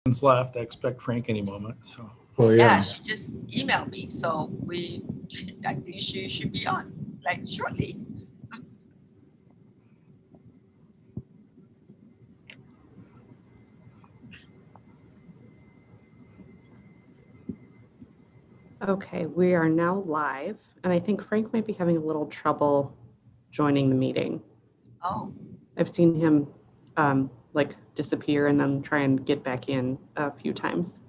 left. I expect Frank any moment. So. Oh Yeah, yeah. she just emailed me, so I think she should be on like shortly. Okay, we are now live, and I think Frank might be having a little trouble joining the meeting. Oh, I've seen him like disappear and then try and get back in a few times.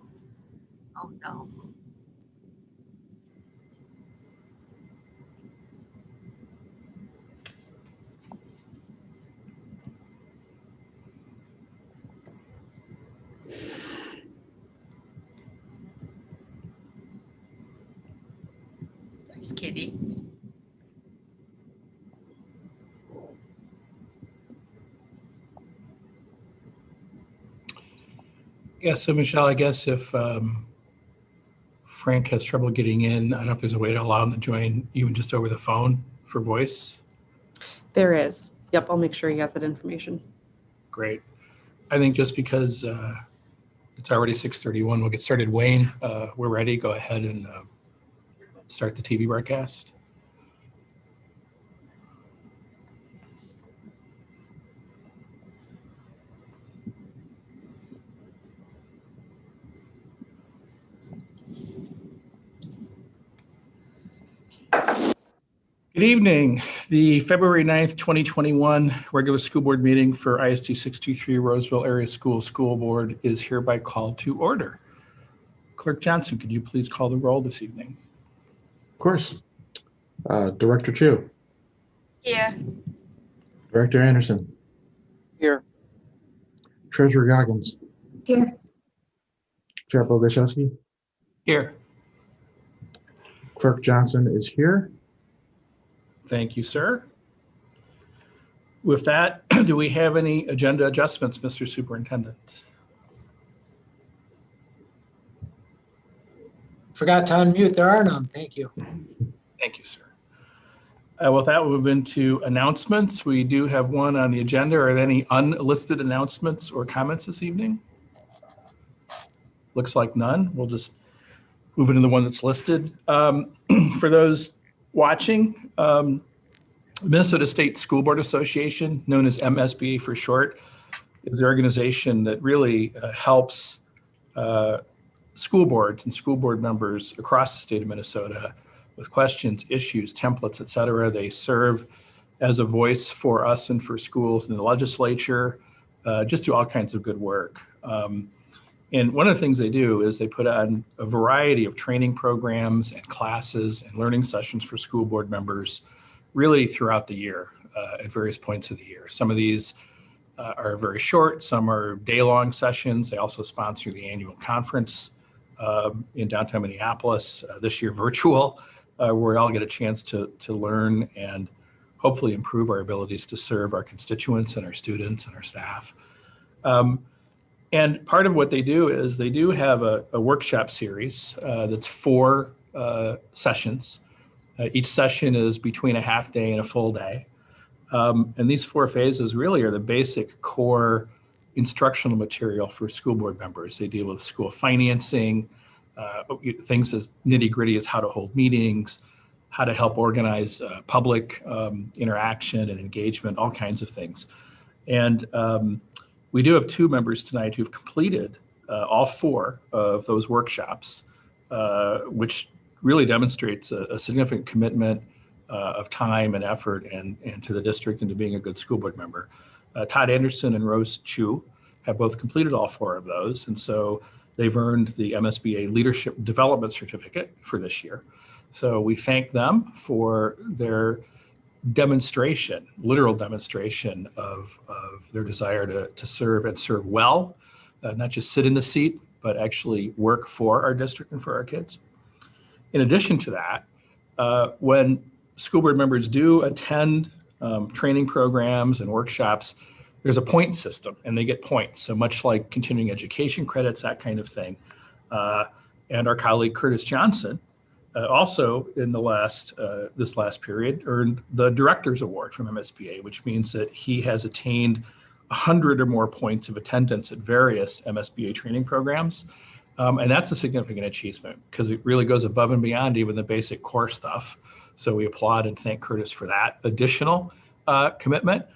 oh no. There's Kitty. Yeah, so Michelle, I guess if Frank has trouble getting in, I don't know if there's a way to allow him to join even just over the phone for voice. There is. Yep, I'll make sure he has that information. Great. I think just because it's already 6:31, we'll get started. Wayne, we're ready. Go ahead and start the TV broadcast. Good evening. The February 9th, 2021 regular school board meeting for ISD 623 Roseville Area School Board is hereby called to order. Clerk Johnson, could you please call the roll this evening? Of course. Director Chu. Here. Director Anderson. Here. Treasurer Goggins. Here. Chair Bogoszewski. Here. Clerk Johnson is here. Thank you, sir. With that, do we have any agenda adjustments, Mr. Superintendent? Forgot to unmute. There are none. Thank you. Thank you, sir. With that, we'll move into announcements. We do have one on the agenda. Are there any unlisted announcements or comments this evening? Looks like none. We'll just move into the one that's listed. For those watching, Minnesota State School Board Association, known as MSBA for short, is the organization that really helps school boards and school board members across the state of Minnesota with questions, issues, templates, et cetera. They serve as a voice for us and for schools in the legislature, just do all kinds of good work. And one of the things they do is they put on a variety of training programs and classes and learning sessions for school board members really throughout the year at various points of the year. Some of these are very short, some are day-long sessions. They also sponsor the annual conference in downtown Minneapolis, this year virtual, where we all get a chance to learn and hopefully improve our abilities to serve our constituents and our students and our staff. And part of what they do is they do have a workshop series that's 4 sessions. Each session is between a half day and a full day. And these 4 phases really are the basic core instructional material for school board members. They deal with school financing, things as nitty gritty as how to hold meetings, how to help organize public interaction and engagement, all kinds of things. And we do have 2 members tonight who've completed all 4 of those workshops, which really demonstrates a significant commitment of time and effort and to the district and to being a good school board member. Todd Anderson and Rose Chu have both completed all 4 of those. And so they've earned the MSBA Leadership Development Certificate for this year. So we thank them for their demonstration, literal demonstration of their desire to serve and serve well, not just sit in the seat, but actually work for our district and for our kids. In addition to that, when school board members do attend training programs and workshops, there's a point system and they get points. So much like continuing education credits, that kind of thing. And our colleague Curtis Johnson also in the this last period earned the Director's Award from MSBA, which means that he has attained 100 or more points of attendance at various MSBA training programs. And that's a significant achievement because it really goes above and beyond even the basic core stuff. So we applaud and thank Curtis for that additional commitment.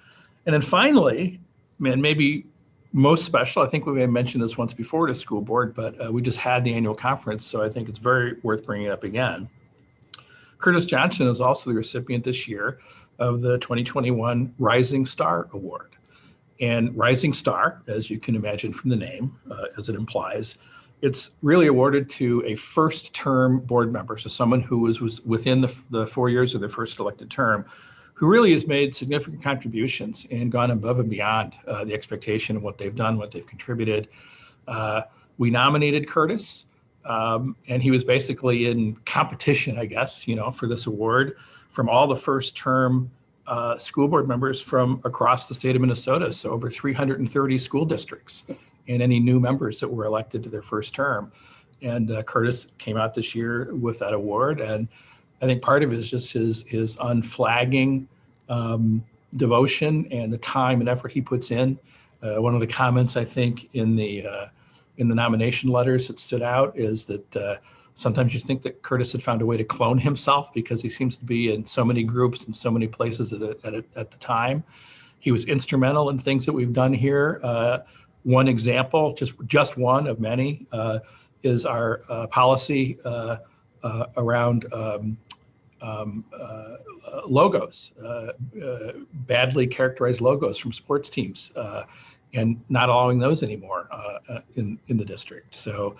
And then finally, and maybe most special, I think we may have mentioned this once before to school board, but we just had the annual conference, so I think it's very worth bringing up again. Curtis Johnson is also the recipient this year of the 2021 Rising Star Award. And Rising Star, as you can imagine from the name, as it implies, it's really awarded to a first-term board member, so someone who was within the 4 years of their first elected term, who really has made significant contributions and gone above and beyond the expectation of what they've done, what they've contributed. We nominated Curtis, and he was basically in competition, I guess, for this award from all the first-term school board members from across the state of Minnesota, so over 330 school districts, and any new members that were elected to their first term. And Curtis came out this year with that award, and I think part of it is just his unflagging devotion and the time and effort he puts in. One of the comments I think in the nomination letters that stood out is that sometimes you think that Curtis had found a way to clone himself because he seems to be in so many groups and so many places at the time. He was instrumental in things that we've done here. One example, just one of many, is our policy around logos, badly characterized logos from sports teams, and not allowing those anymore in the district. So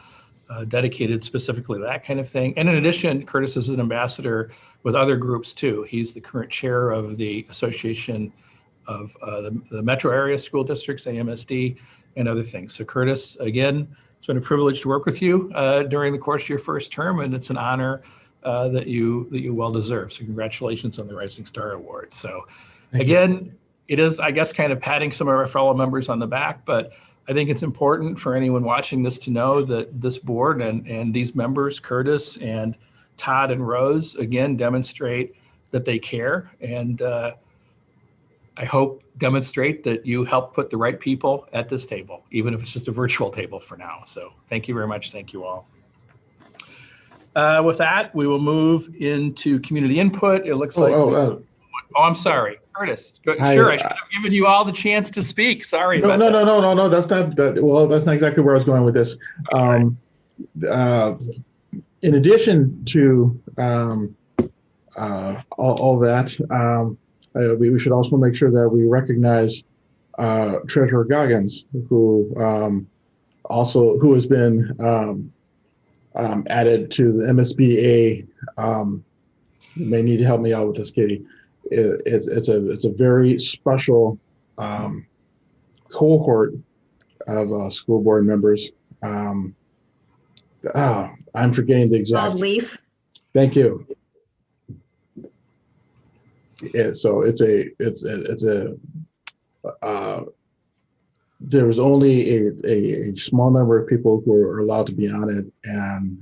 dedicated specifically to that kind of thing. And in addition, Curtis is an ambassador with other groups too. He's the current chair of the Association of the Metro Area School Districts, AMSD, and other things. So Curtis, again, it's been a privilege to work with you during the course of your first term, and it's an honor that you well deserve. So congratulations on the Rising Star Award. So again, it is, I guess, kind of patting some of our fellow members on the back, but I think it's important for anyone watching this to know that this board and these members, Curtis and Todd and Rose, again, demonstrate that they care, and I hope demonstrate that you help put the right people at this table, even if it's just a virtual table for now. So thank you very much. Thank you all. With that, we will move into community input. It looks like. Oh, I'm sorry, Curtis. Sure, I should have given you all the chance to speak. Sorry. No. That's not that. Well, that's not exactly where I was going with this. In addition to all that, we should also make sure that we recognize Treasurer Goggins, who has been added to the MSBA. You may need to help me out with this, Katie. It's a very special cohort of school board members. I'm forgetting the exact. Leaf. Thank you. So there was only a small number of people who are allowed to be on it, and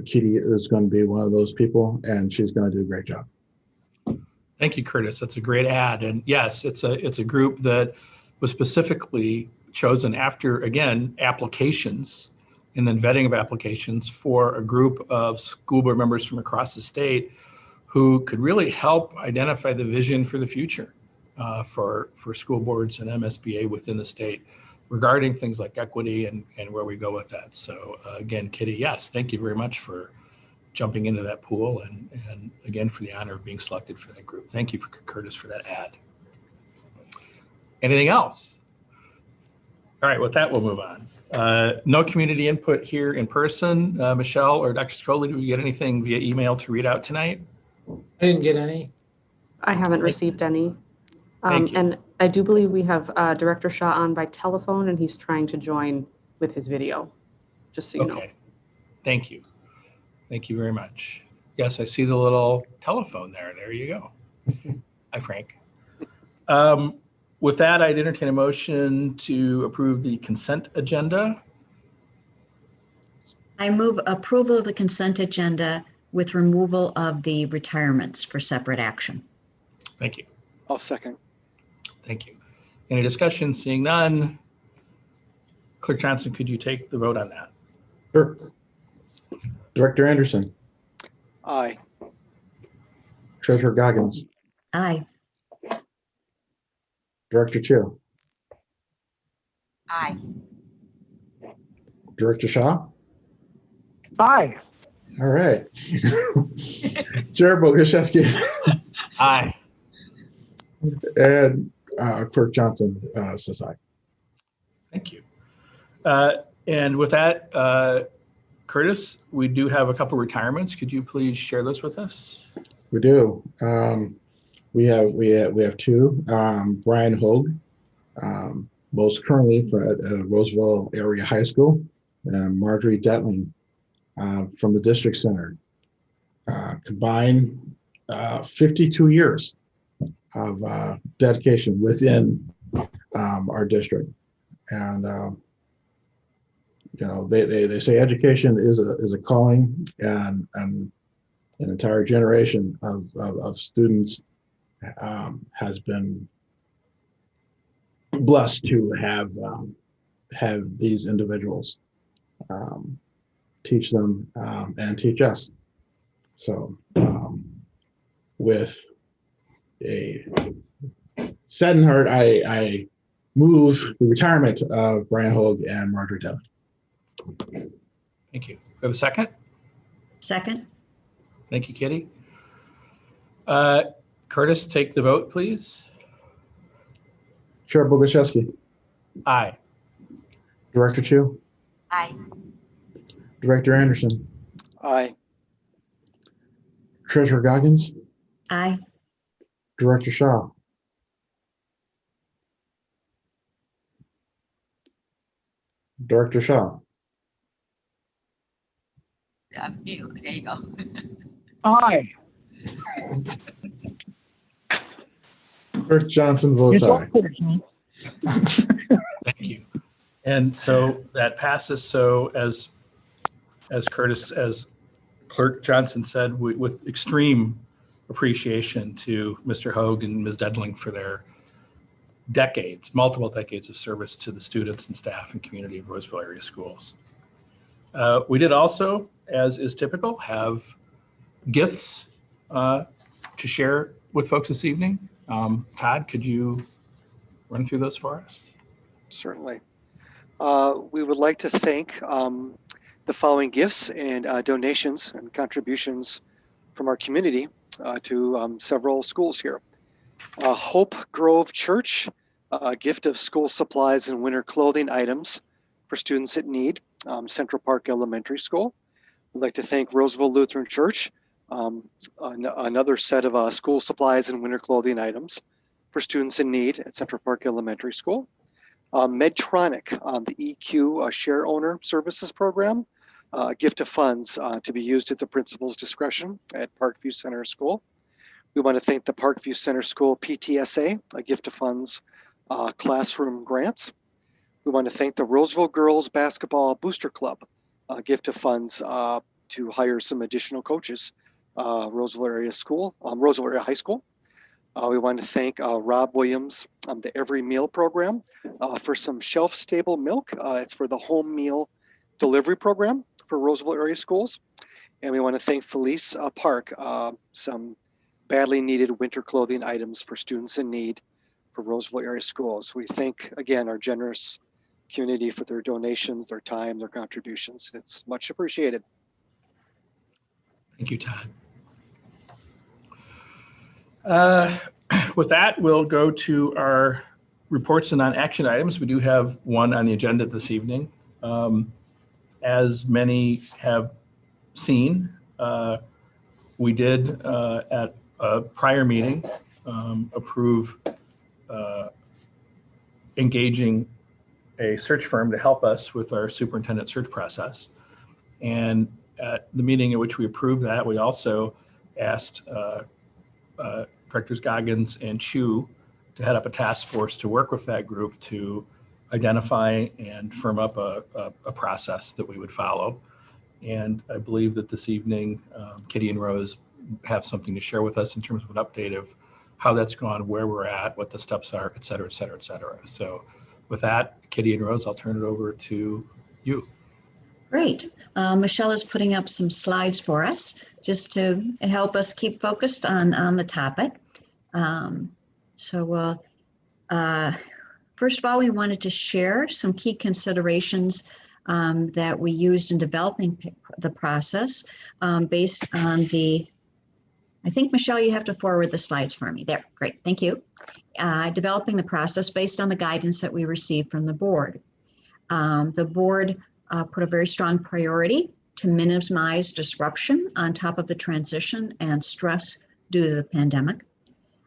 Kitty is going to be one of those people, and she's going to do a great job. Thank you, Curtis. That's a great add. And yes, it's a group that was specifically chosen after, again, applications and then vetting of applications for a group of school board members from across the state who could really help identify the vision for the future for school boards and MSBA within the state regarding things like equity and where we go with that. So again, Kitty, yes, thank you very much for jumping into that pool and again, for the honor of being selected for that group. Thank you, Curtis, for that ad. Anything else? All right, with that, we'll move on. No community input here in person. Michelle or Dr. Scrolli, did we get anything via email to read out tonight? I didn't get any. I haven't received any. Thank you. And I do believe we have Director Shaw on by telephone, and he's trying to join with his video, just so you know. Okay, thank you. Thank you very much. Yes, I see the little telephone there. There you go. Hi, Frank. With that, I'd entertain a motion to approve the consent agenda. I move approval of the consent agenda with removal of the retirements for separate action. Thank you. I'll second. Thank you. Any discussion? Seeing none. Clerk Johnson, could you take the vote on that? Sure. Director Anderson, Aye. Treasurer Goggins, Aye. Director Chu, Aye. Director Shaw. Aye. All right. Chair Boguszewski Aye. and Clerk Johnson says aye. Thank you. And with that, Curtis, we do have a couple retirements. Could you please share those with us? We do. We have two. Brian Hogue, most currently at Roseville Area High School, and Marjorie Detling from the District Center. Combined 52 years of dedication within our district, and they say education is a calling, and an entire generation of students has been blessed to have these individuals teach them and teach us. So with a saddened heart, I move the retirement of Brian Hogue and Marjorie Dell. Thank you. We have a second? Second. Thank you, Kitty. Curtis, take the vote, please. Chair Boguszewski, Aye. Director Chu, Aye. Director Anderson, Aye. Treasurer Goggins, Aye. Director Shaw. Director Shaw. Mute. There you go. Aye. Clerk Johnson votes aye. Thank you. And so that passes. So as Clerk Johnson said, with extreme appreciation to Mr. Hogue and Ms. Dedling for their multiple decades of service to the students and staff and community of Roseville area schools. We did also, as is typical, have gifts to share with folks this evening. Todd, could you run through those for us? Certainly. We would like to thank the following gifts and donations and contributions from our community to several schools here. Hope Grove Church, a gift of school supplies and winter clothing items for students in need, Central Park Elementary School. We'd like to thank Roseville Lutheran Church, another set of school supplies and winter clothing items for students in need at Central Park Elementary School. Medtronic, the EQ Share Owner Services Program, a gift of funds to be used at the principal's discretion at Parkview Center School. We want to thank the Parkview Center School PTSA, a gift of funds, classroom grants. We want to thank the Roseville Girls Basketball Booster Club, a gift of funds to hire some additional coaches, Roseville Area High School. We want to thank Rob Williams, the Every Meal program, for some shelf-stable milk. It's for the home meal delivery program for Roseville area schools. And we want to thank Felice Park, some badly needed winter clothing items for students in need for Roseville area schools. We thank, again, our generous community for their donations, their time, their contributions. It's much appreciated. Thank you, Todd. With that, we'll go to our reports and non-action items. We do have one on the agenda this evening. As many have seen, we did at a prior meeting approve engaging a search firm to help us with our superintendent search process. And at the meeting at which we approved that, we also asked Directors Goggins and Chu to head up a task force to work with that group to identify and firm up a process that we would follow. And I believe that this evening, Kitty and Rose have something to share with us in terms of an update of how that's gone, where we're at, what the steps are, et cetera, et cetera, et cetera. So with that, Kitty and Rose, I'll turn it over to you. Great. Michelle is putting up some slides for us just to help us keep focused on the topic. First of all, we wanted to share some key considerations that we used in developing the process based on I think, Michelle, you have to forward the slides for me. There, great, thank you. Developing the process based on the guidance that we received from the board. The board put a very strong priority to minimize disruption on top of the transition and stress due to the pandemic.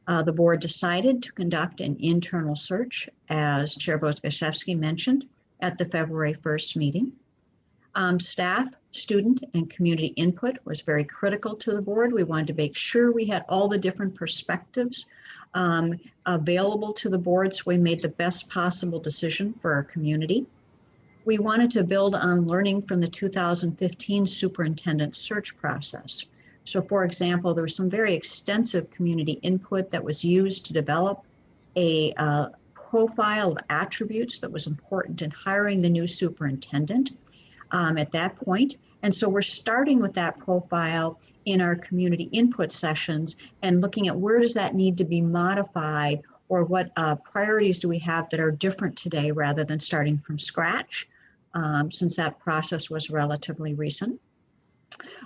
The board decided to conduct an internal search, as Chair Bogoszewski mentioned, at the February 1st meeting. Staff, student, and community input was very critical to the board. We wanted to make sure we had all the different perspectives available to the board, so we made the best possible decision for our community. We wanted to build on learning from the 2015 superintendent search process. So for example, there was some very extensive community input that was used to develop a profile of attributes that was important in hiring the new superintendent at that point. And so we're starting with that profile in our community input sessions and looking at where does that need to be modified, or what priorities do we have that are different today rather than starting from scratch, since that process was relatively recent.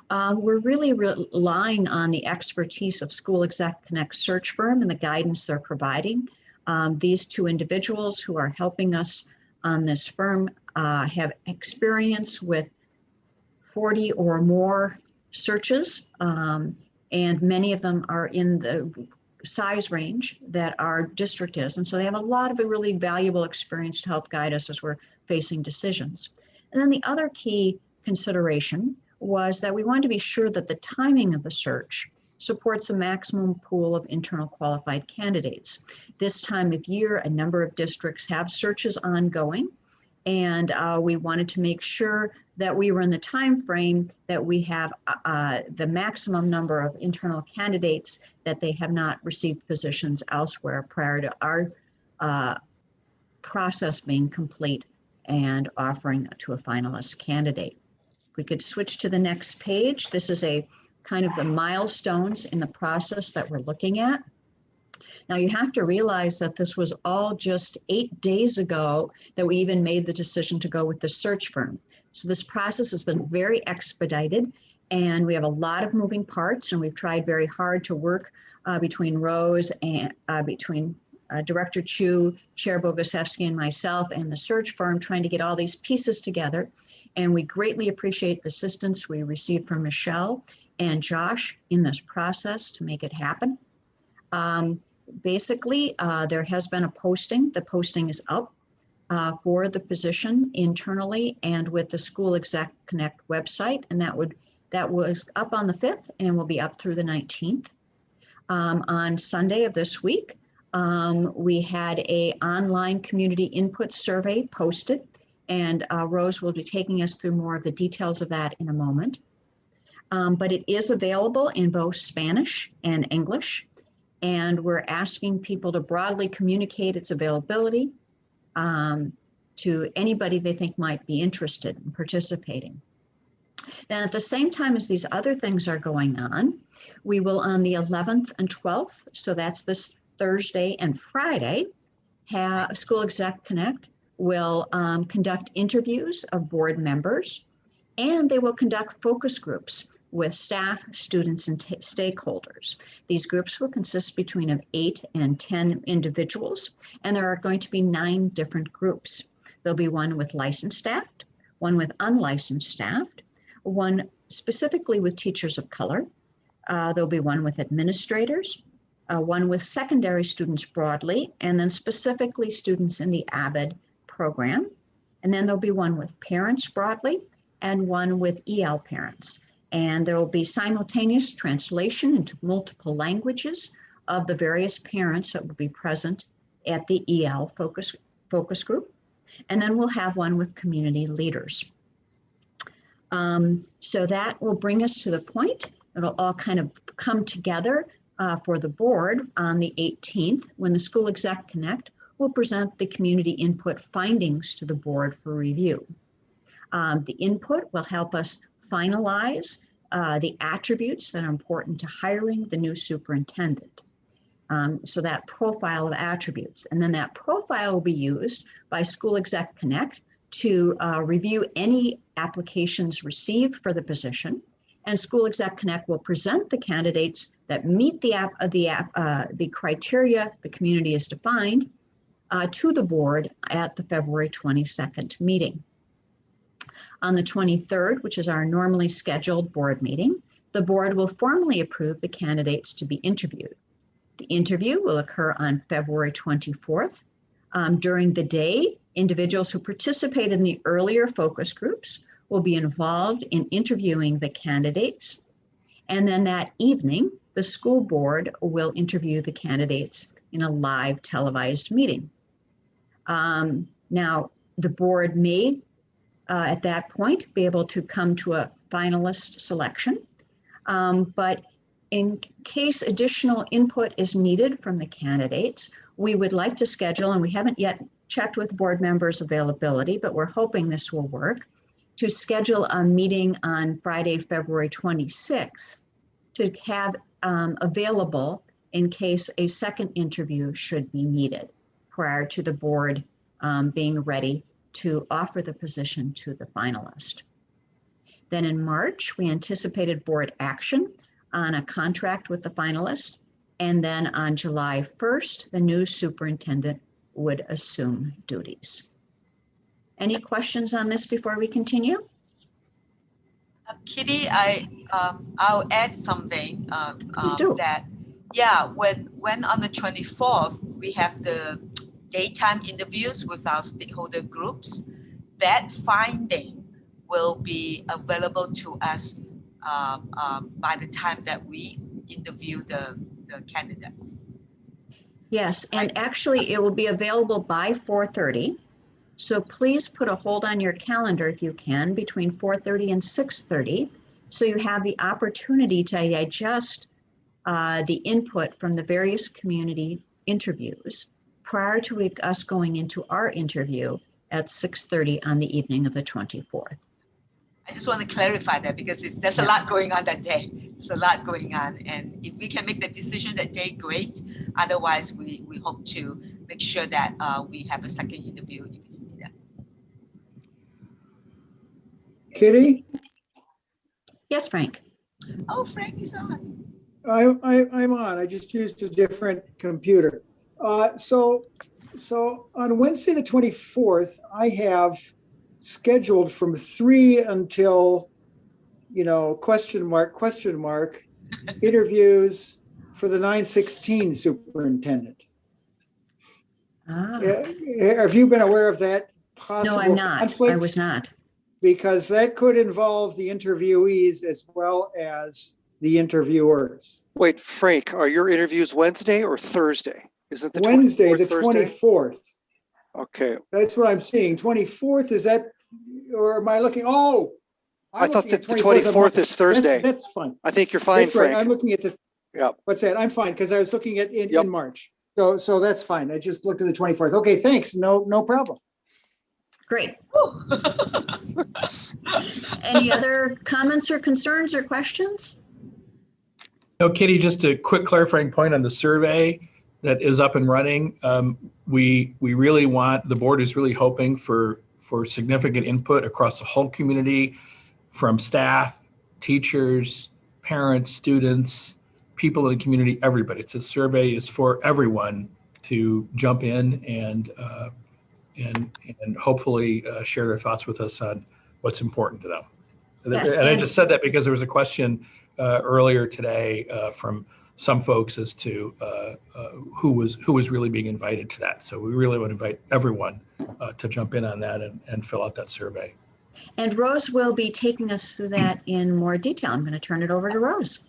We're really relying on the expertise of School Exec Connect search firm and the guidance they're providing. These two individuals who are helping us on this firm have experience with 40 or more searches, and many of them are in the size range that our district is. And so they have a lot of really valuable experience to help guide us as we're facing decisions. And then the other key consideration was that we wanted to be sure that the timing of the search supports a maximum pool of internal qualified candidates. This time of year, a number of districts have searches ongoing, and we wanted to make sure that we were in the time frame that we have the maximum number of internal candidates that they have not received positions elsewhere prior to our process being complete and offering to a finalist candidate. If we could switch to the next page, this is a kind of the milestones in the process that we're looking at. Now you have to realize that this was all just 8 days ago that we even made the decision to go with the search firm. So this process has been very expedited, and we have a lot of moving parts, and we've tried very hard to work between Rose and between Director Chu, Chair Bogoszewski, and myself and the search firm, trying to get all these pieces together. And we greatly appreciate the assistance we received from Michelle and Josh in this process to make it happen. Basically, there has been a posting. The posting is up for the position internally and with the School Exec Connect website, and that was up on the 5th and will be up through the 19th. On Sunday of this week, we had an online community input survey posted, and Rose will be taking us through more of the details of that in a moment. But it is available in both Spanish and English, and we're asking people to broadly communicate its availability to anybody they think might be interested in participating. Then at the same time as these other things are going on, we will on the 11th and 12th, so that's this Thursday and Friday, have School Exec Connect will conduct interviews of board members, and they will conduct focus groups with staff, students, and stakeholders. These groups will consist between 8 and 10 individuals, and there are going to be 9 different groups. There'll be one with licensed staff, one with unlicensed staff, one specifically with teachers of color. There'll be one with administrators, one with secondary students broadly, and then specifically students in the AVID program. And then there'll be one with parents broadly and one with EL parents. And there will be simultaneous translation into multiple languages of the various parents that will be present at the EL focus group. And then we'll have one with community leaders. So that will bring us to the point. It'll all kind of come together for the board on the 18th, when the School Exec Connect will present the community input findings to the board for review. The input will help us finalize the attributes that are important to hiring the new superintendent. So that profile of attributes, and then that profile will be used by School Exec Connect to review any applications received for the position, and School Exec Connect will present the candidates that meet the criteria the community has defined to the board at the February 22nd meeting. On the 23rd, which is our normally scheduled board meeting, the board will formally approve the candidates to be interviewed. The interview will occur on February 24th. During the day, individuals who participate in the earlier focus groups will be involved in interviewing the candidates. And then that evening, the school board will interview the candidates in a live televised meeting. Now, the board may, at that point, be able to come to a finalist selection. But in case additional input is needed from the candidates, we would like to schedule, and we haven't yet checked with board members' availability, but we're hoping this will work, to schedule a meeting on Friday, February 26th to have available in case a second interview should be needed prior to the board being ready to offer the position to the finalist. Then in March, we anticipated board action on a contract with the finalist. And then on July 1st, the new superintendent would assume duties. Any questions on this before we continue? Kitty, I'll add something. Please do. That, yeah, when on the 24th, we have the daytime interviews with our stakeholder groups, that finding will be available to us by the time that we interview the candidates. Yes, and actually it will be available by 4:30. So please put a hold on your calendar if you can between 4:30 and 6:30. So you have the opportunity to digest the input from the various community interviews prior to us going into our interview at 6:30 on the evening of the 24th. I just want to clarify that because there's a lot going on that day. There's a lot going on. And if we can make the decision that day, great. Otherwise, we hope to make sure that we have a second interview if it's needed. Kitty? Yes, Frank. Oh, Frank is on. I'm on. I just used a different computer. So on Wednesday, the 24th, I have scheduled from 3 until, question mark, interviews for the 9/16 superintendent. Have you been aware of that possible No, I'm not. conflict? I was not. Because that could involve the interviewees as well as the interviewers. Wait, Frank, are your interviews Wednesday or Thursday? Is it the Wednesday, 24th, the Thursday? 24th. Okay. That's what I'm seeing. 24th, is that, or am I looking? Oh, I thought that the 24th is Thursday. That's fine. I think you're fine, That's right. Frank. I'm looking at the, Yeah. what's that? I'm fine because I was looking at Yep. in March. So that's fine. I just looked at the 24th. Okay, thanks. No problem. Great. Any other comments or concerns or questions? No, Kitty, just a quick clarifying point on the survey that is up and running. We really want, the board is really hoping for significant input across the whole community, from staff, teachers, parents, students, people in the community, everybody. It's a survey is for everyone to jump in and hopefully share their thoughts with us on what's important to them. Yes, and I just said that because there was a question earlier today from some folks as to who was really being invited to that. So we really want to invite everyone to jump in on that and fill out that survey. And Rose will be taking us through that in more detail. I'm going to turn it over to Rose.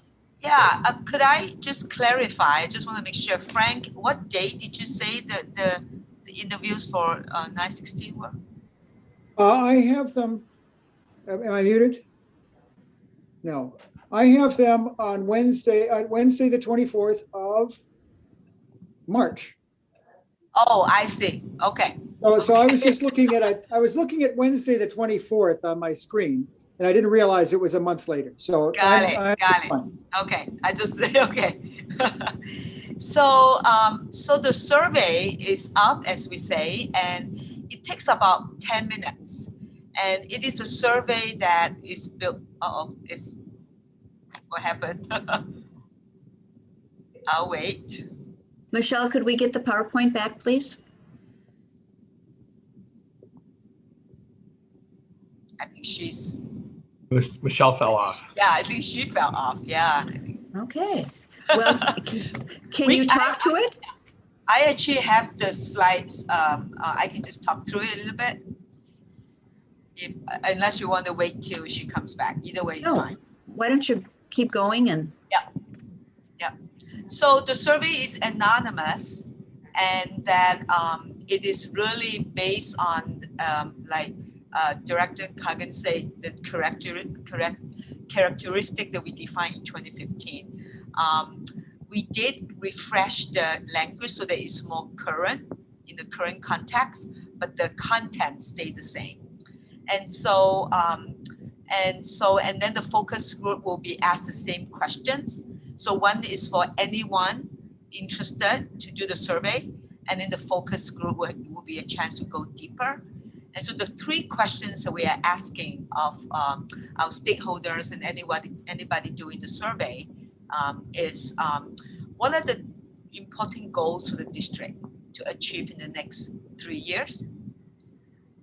Yeah, could I just clarify? I just want to make sure, Frank, what date did you say that the interviews for 9/16 were? I have them. Am I muted? No, I have them on Wednesday, the 24th of March. Oh, I see. Okay. So I was just looking at, I was looking at Wednesday, the 24th on my screen, and I didn't realize it was a month later. So Got it. I'm Got it. fine. Okay. I just okay. So so the survey is up, as we say, and it takes about 10 minutes. And it is a survey that is built. It's what happened? I'll wait. Michelle, could we get the PowerPoint back, please? I think she's. Michelle fell off. Yeah, I think she fell off. Yeah. Okay. Well, can you talk to it? I actually have the slides. I can just talk through it a little bit. Unless you want to wait till she comes back. Either way is fine. Why don't you keep going and. Yeah. So the survey is anonymous, and that it is really based on Director Kagan said the characteristic that we defined in 2015. We did refresh the language so that it's more current in the current context, but the content stayed the same. And so, and then the focus group will be asked the same questions. So one is for anyone interested to do the survey, and then the focus group will be a chance to go deeper. And so the three questions that we are asking of our stakeholders and anybody doing the survey is what are the important goals for the district to achieve in the next 3 years?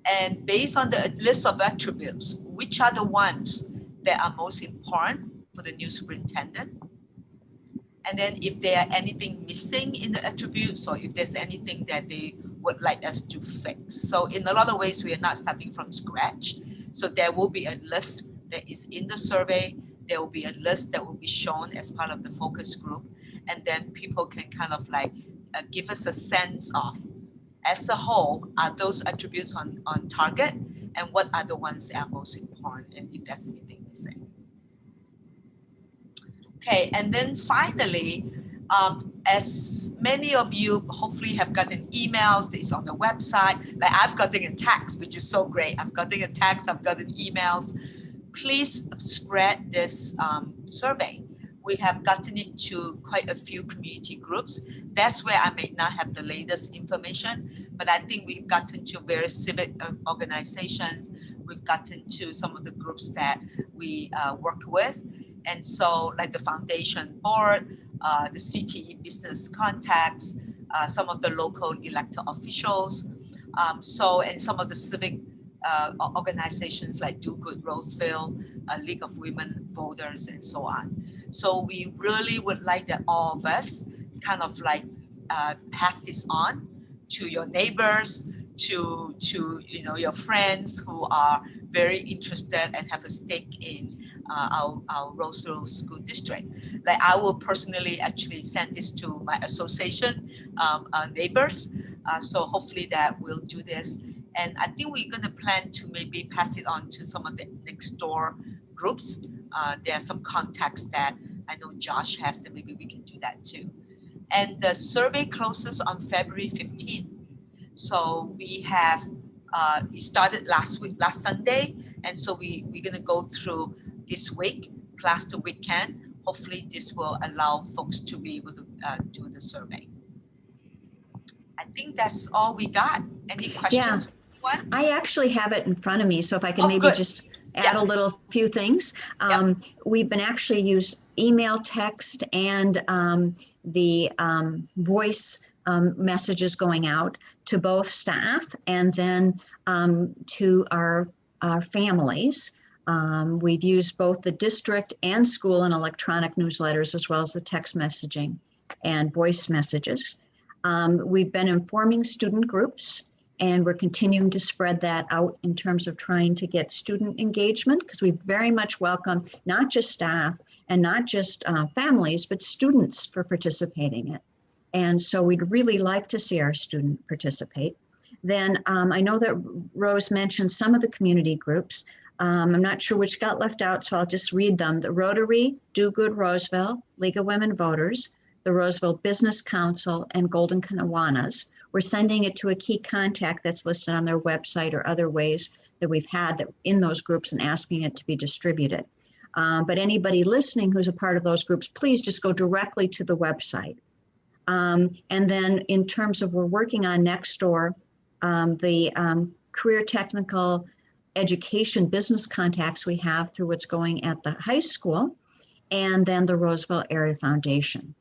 And based on the list of attributes, which are the ones that are most important for the new superintendent? And then if there are anything missing in the attributes, or if there's anything that they would like us to fix. So in a lot of ways, we are not starting from scratch. So there will be a list that is in the survey. There will be a list that will be shown as part of the focus group. And then people can kind of give us a sense of, as a whole, are those attributes on target? And what are the ones that are most important? And if there's anything missing. Okay, and then finally, as many of you hopefully have gotten emails, it's on the website, like I've gotten a text, which is so great. I've gotten a text, I've gotten emails. Please spread this survey. We have gotten it to quite a few community groups. That's where I may not have the latest information, but I think we've gotten to various civic organizations. We've gotten to some of the groups that we work with. And so like the foundation board, the CTE business contacts, some of the local elected officials, and some of the civic organizations like Do Good Roseville, League of Women Voters, and so on. So we really would like that all of us kind of pass this on to your neighbors, to your friends who are very interested and have a stake in our Roseville School District. Like I will personally actually send this to my association neighbors. So hopefully that we'll do this. And I think we're going to plan to maybe pass it on to some of the next door groups. There are some contacts that I know Josh has, that maybe we can do that too. And the survey closes on February 15th. So we have, it started last Sunday. And so we're going to go through this week plus the weekend. Hopefully this will allow folks to be able to do the survey. I think that's all we got. Any questions? Yeah. I actually have it in front of me, so if I can maybe good. just add a little few things. We've been actually used email, text, and the voice messages going out to both staff and then to our families. We've used both the district and school and electronic newsletters, as well as the text messaging and voice messages. We've been informing student groups, and we're continuing to spread that out in terms of trying to get student engagement, because we very much welcome not just staff and not just families, but students for participating in it. And so we'd really like to see our student participate. Then I know that Rose mentioned some of the community groups. I'm not sure which got left out, so I'll just read them. The Rotary, Do Good Roseville, League of Women Voters, the Roseville Business Council, and Golden Kiwanis. We're sending it to a key contact that's listed on their website or other ways that we've had that in those groups and asking it to be distributed. But anybody listening who's a part of those groups, please just go directly to the website. And then in terms of we're working on next door, the career technical education business contacts we have through what's going at the high school, and then the Roseville Area Foundation.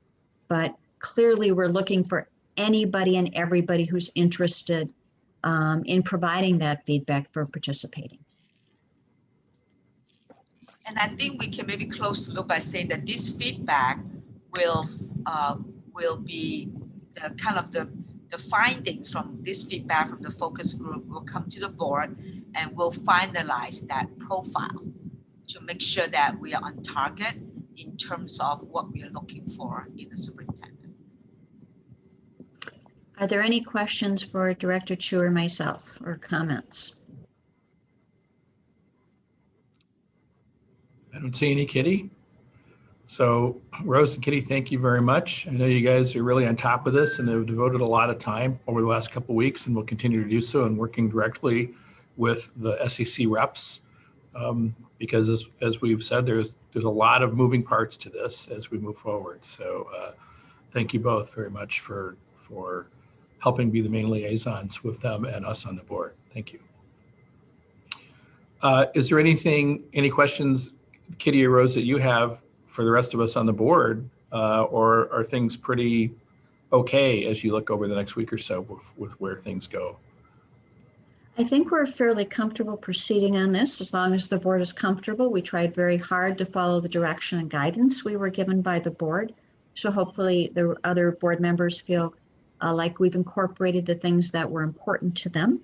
But clearly we're looking for anybody and everybody who's interested in providing that feedback for participating. And I think we can maybe close the loop by saying that this feedback will be the kind of the findings from this feedback from the focus group will come to the board, and we'll finalize that profile to make sure that we are on target in terms of what we are looking for in the superintendent. Are there any questions for Director Chu or myself, or comments? I don't see any, Kitty. So Rose and Kitty, thank you very much. I know you guys are really on top of this and have devoted a lot of time over the last couple of weeks, and will continue to do so, and working directly with the SEC reps. Because as we've said, there's a lot of moving parts to this as we move forward. So thank you both very much for helping be the main liaisons with them and us on the board. Thank you. Is there any questions, Kitty or Rose, that you have for the rest of us on the board, or are things pretty okay as you look over the next week or so with where things go? I think we're fairly comfortable proceeding on this as long as the board is comfortable. We tried very hard to follow the direction and guidance we were given by the board. So hopefully the other board members feel like we've incorporated the things that were important to them.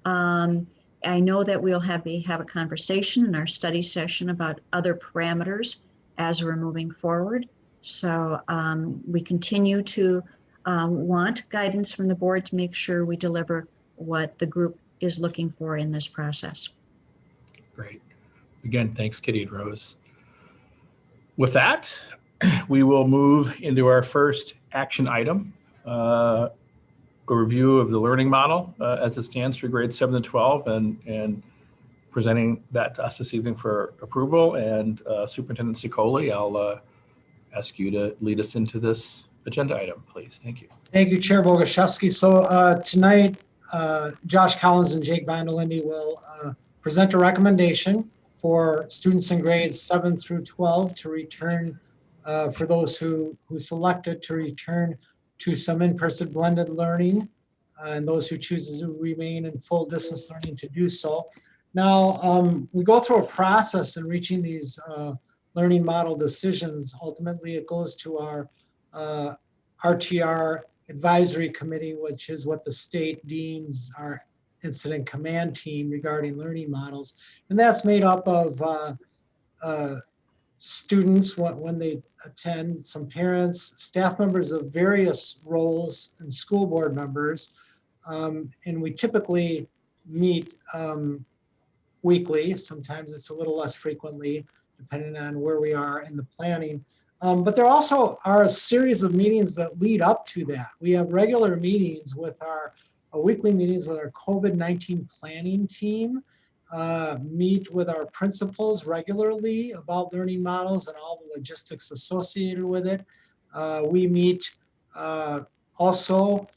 I know that we'll have a conversation in our study session about other parameters as we're moving forward. So we continue to want guidance from the board to make sure we deliver what the group is looking for in this process. Great. Again, thanks, Kitty and Rose. With that, we will move into our first action item, a review of the learning model as it stands for grades 7 to 12, and presenting that to us this evening for approval. And Superintendent Sicoli, I'll ask you to lead us into this agenda item, please. Thank you. Thank you, Chair Boguszewski. So tonight, Josh Collins and Jake Bondolini will present a recommendation for students in grades 7 through 12 to return, for those who selected to return to some in-person blended learning, and those who choose to remain in full distance learning to do so. Now, we go through a process in reaching these learning model decisions. Ultimately, it goes to our RTR advisory committee, which is what the state deems our incident command team regarding learning models. And that's made up of students when they attend, some parents, staff members of various roles, and school board members. And we typically meet weekly. Sometimes it's a little less frequently, depending on where we are in the planning. But there also are a series of meetings that lead up to that. We have regular meetings with our weekly meetings with our COVID-19 planning team, meet with our principals regularly about learning models and all the logistics associated with it. We meet also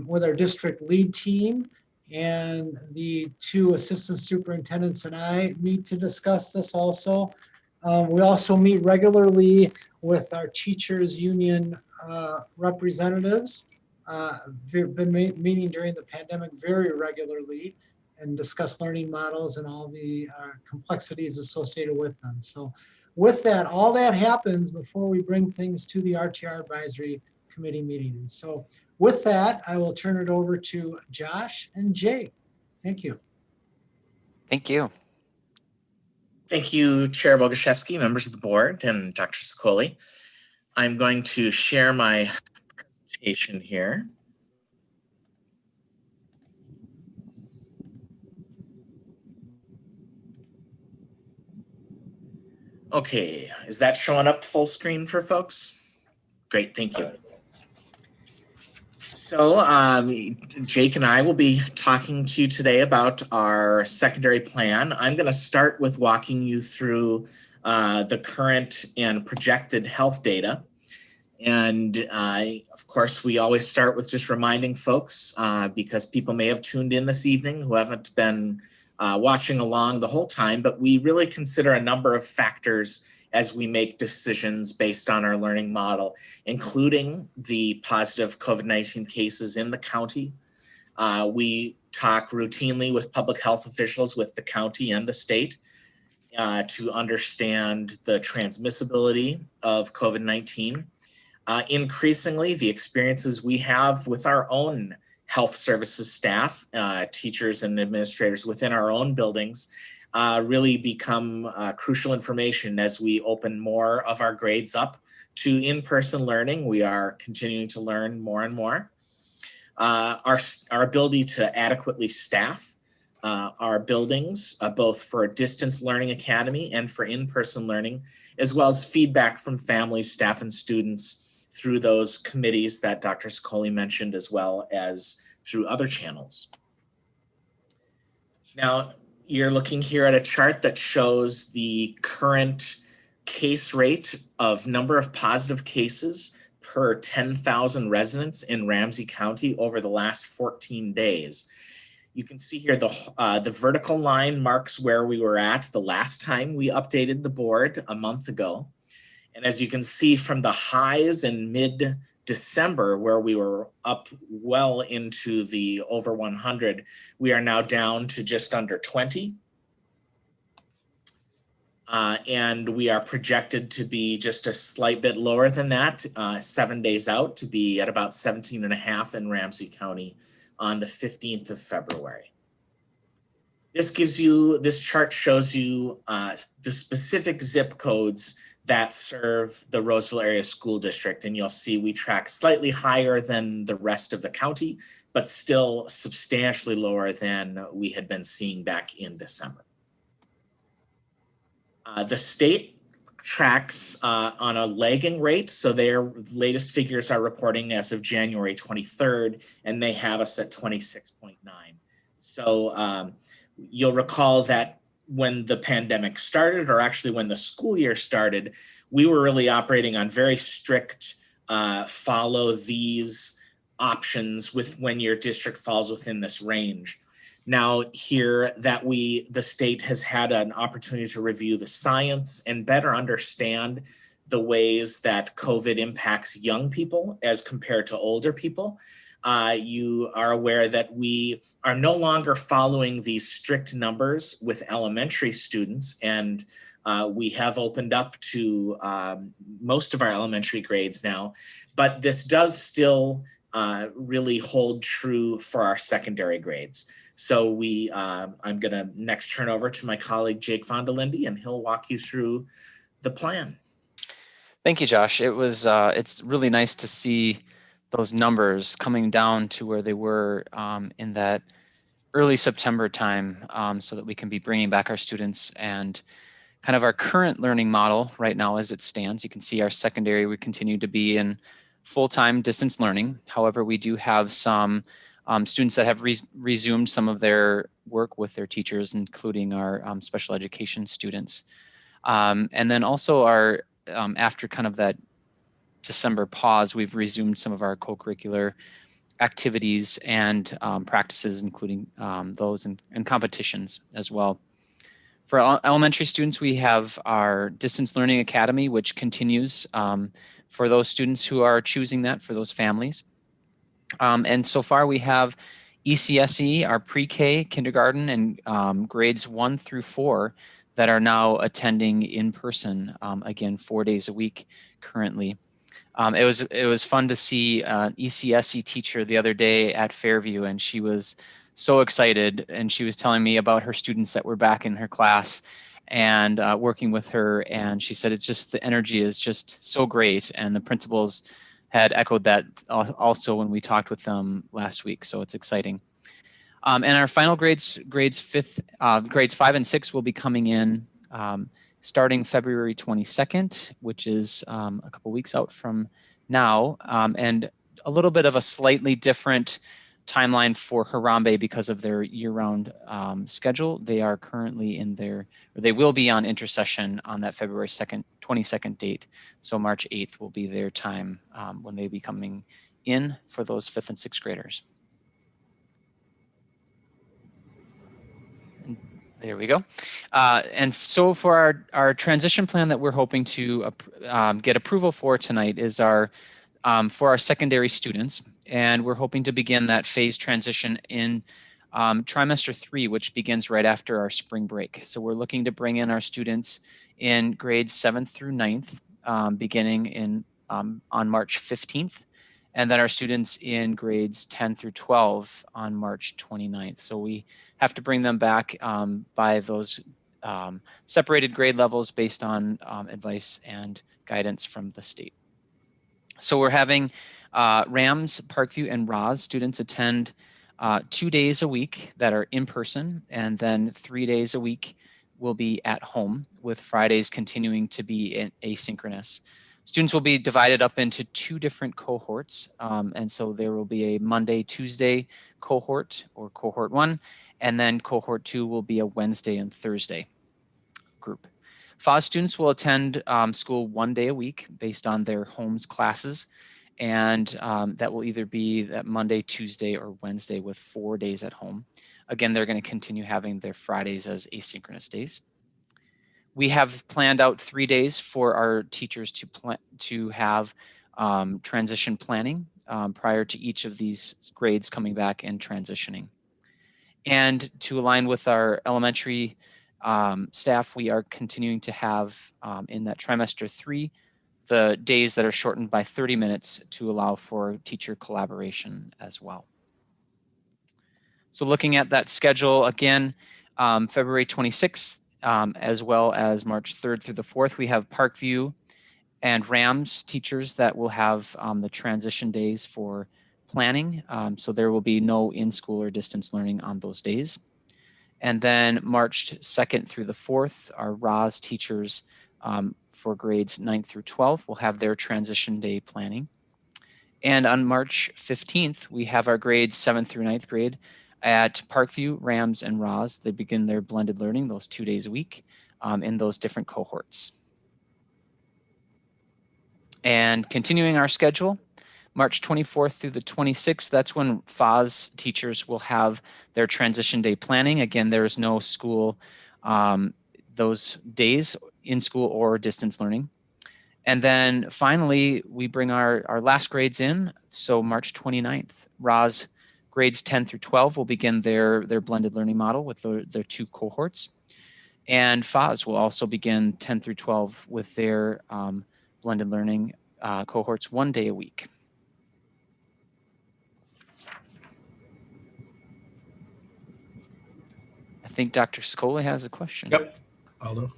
with our district lead team, and the two assistant superintendents and I meet to discuss this also. We also meet regularly with our teachers union representatives. Been meeting during the pandemic very regularly and discuss learning models and all the complexities associated with them. So with that, all that happens before we bring things to the RTR advisory committee meeting. And so with that, I will turn it over to Josh and Jake. Thank you. Thank you. Thank you, Chair Boguszewski, members of the board, and Dr. Sicoli. I'm going to share my presentation here. Okay, is that showing up full screen for folks? Great, thank you. So Jake and I will be talking to you today about our secondary plan. I'm going to start with walking you through the current and projected health data. And of course, we always start with just reminding folks, because people may have tuned in this evening who haven't been watching along the whole time, but we really consider a number of factors as we make decisions based on our learning model, including the positive COVID-19 cases in the county. We talk routinely with public health officials with the county and the state to understand the transmissibility of COVID-19. Increasingly, the experiences we have with our own health services staff, teachers and administrators within our own buildings really become crucial information as we open more of our grades up to in-person learning. We are continuing to learn more and more. Our ability to adequately staff our buildings, both for Distance Learning Academy and for in-person learning, as well as feedback from families, staff, and students through those committees that Dr. Sicoli mentioned, as well as through other channels. Now, you're looking here at a chart that shows the current case rate of number of positive cases per 10,000 residents in Ramsey County over the last 14 days. You can see here the vertical line marks where we were at the last time we updated the board a month ago. And as you can see from the highs in mid-December, where we were up well into the over 100, we are now down to just under 20. And we are projected to be just a slight bit lower than that, 7 days out, to be at about 17.5 in Ramsey County on the 15th of February. This chart shows you the specific zip codes that serve the Roseville Area School District. And you'll see we track slightly higher than the rest of the county, but still substantially lower than we had been seeing back in December. The state tracks on a lagging rate. So their latest figures are reporting as of January 23rd, and they have us at 26.9. So you'll recall that when the pandemic started, or actually when the school year started, we were really operating on very strict follow these options with when your district falls within this range. Now here that the state has had an opportunity to review the science and better understand the ways that COVID impacts young people as compared to older people. You are aware that we are no longer following these strict numbers with elementary students, and we have opened up to most of our elementary grades now, but this does still really hold true for our secondary grades. So I'm gonna next turn over to my colleague, Jake Von der Linde, and he'll walk you through the plan. Thank you, Josh. It's really nice to see those numbers coming down to where they were in that early September time, so that we can be bringing back our students. And kind of our current learning model right now as it stands, you can see our secondary, we continue to be in full-time distance learning. However, we do have some students that have resumed some of their work with their teachers, including our special education students. And then also after kind of that December pause, we've resumed some of our co-curricular activities and practices, including those and competitions as well. For elementary students, we have our Distance Learning Academy, which continues for those students who are choosing that, for those families. And so far we have ECSE, our pre-K, kindergarten, and grades 1 through 4 that are now attending in person, again, 4 days a week currently. It was fun to see an ECSE teacher the other day at Fairview, and she was so excited, and she was telling me about her students that were back in her class and working with her, and she said it's just the energy is just so great, and the principals had echoed that also when we talked with them last week, so it's exciting. And our final grades 5 and 6 will be coming in starting February 22nd, which is a couple weeks out from now, and a little bit of a slightly different timeline for Harambe because of their year-round schedule. They are currently in their, or they will be on intercession on that February 22nd date. So March 8th will be their time when they'll be coming in for those 5th and 6th graders. And there we go. And so for our transition plan that we're hoping to get approval for tonight is our for our secondary students. And we're hoping to begin that phase transition in trimester 3, which begins right after our spring break. So we're looking to bring in our students in grades 7th through 9th, beginning in on March 15th, and then our students in grades 10 through 12 on March 29th. So we have to bring them back by those separated grade levels based on advice and guidance from the state. So we're having Rams, Parkview, and Roz students attend 2 days a week that are in person, and then 3 days a week will be at home, with Fridays continuing to be asynchronous. Students will be divided up into 2 different cohorts, and so there will be a Monday, Tuesday cohort, or cohort 1, and then cohort 2 will be a Wednesday and Thursday group. FOS students will attend school 1 day a week based on their home's classes, and that will either be that Monday, Tuesday, or Wednesday with 4 days at home. Again, they're going to continue having their Fridays as asynchronous days. We have planned out 3 days for our teachers to have transition planning prior to each of these grades coming back and transitioning. And to align with our elementary staff, we are continuing to have in that trimester 3 the days that are shortened by 30 minutes to allow for teacher collaboration as well. So looking at that schedule again, February 26th, as well as March 3rd through the 4th, we have Parkview and Rams teachers that will have the transition days for planning. So there will be no in-school or distance learning on those days. And then March 2nd through the 4th, our Roz teachers for grades 9th through 12 will have their transition day planning. And on March 15th, we have our grades 7th through 9th grade at Parkview, Rams, and Roz. They begin their blended learning those 2 days a week in those different cohorts. And continuing our schedule, March 24th through the 26th, that's when FOS teachers will have their transition day planning. Again, there is no school those days, in school or distance learning. And then finally, we bring our last grades in. So March 29th, Roz grades 10 through 12 will begin their blended learning model with their 2 cohorts. And FOS will also begin 10 through 12 with their blended learning cohorts 1 day a week. I think Dr. Scola has a question. Yep, Aldo.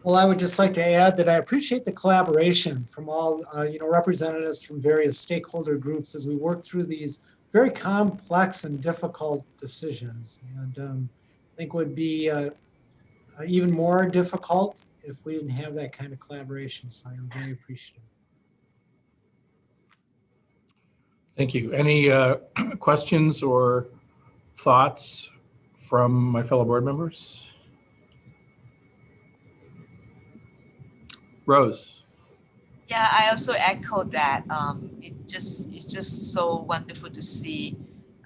Well, I would just like to add that I appreciate the collaboration from all, representatives from various stakeholder groups as we work through these very complex and difficult decisions. And I think would be even more difficult if we didn't have that kind of collaboration. So I'm very appreciative. Thank you. Any questions or thoughts from my fellow board members? Rose. Yeah, I also echo that. It's just so wonderful to see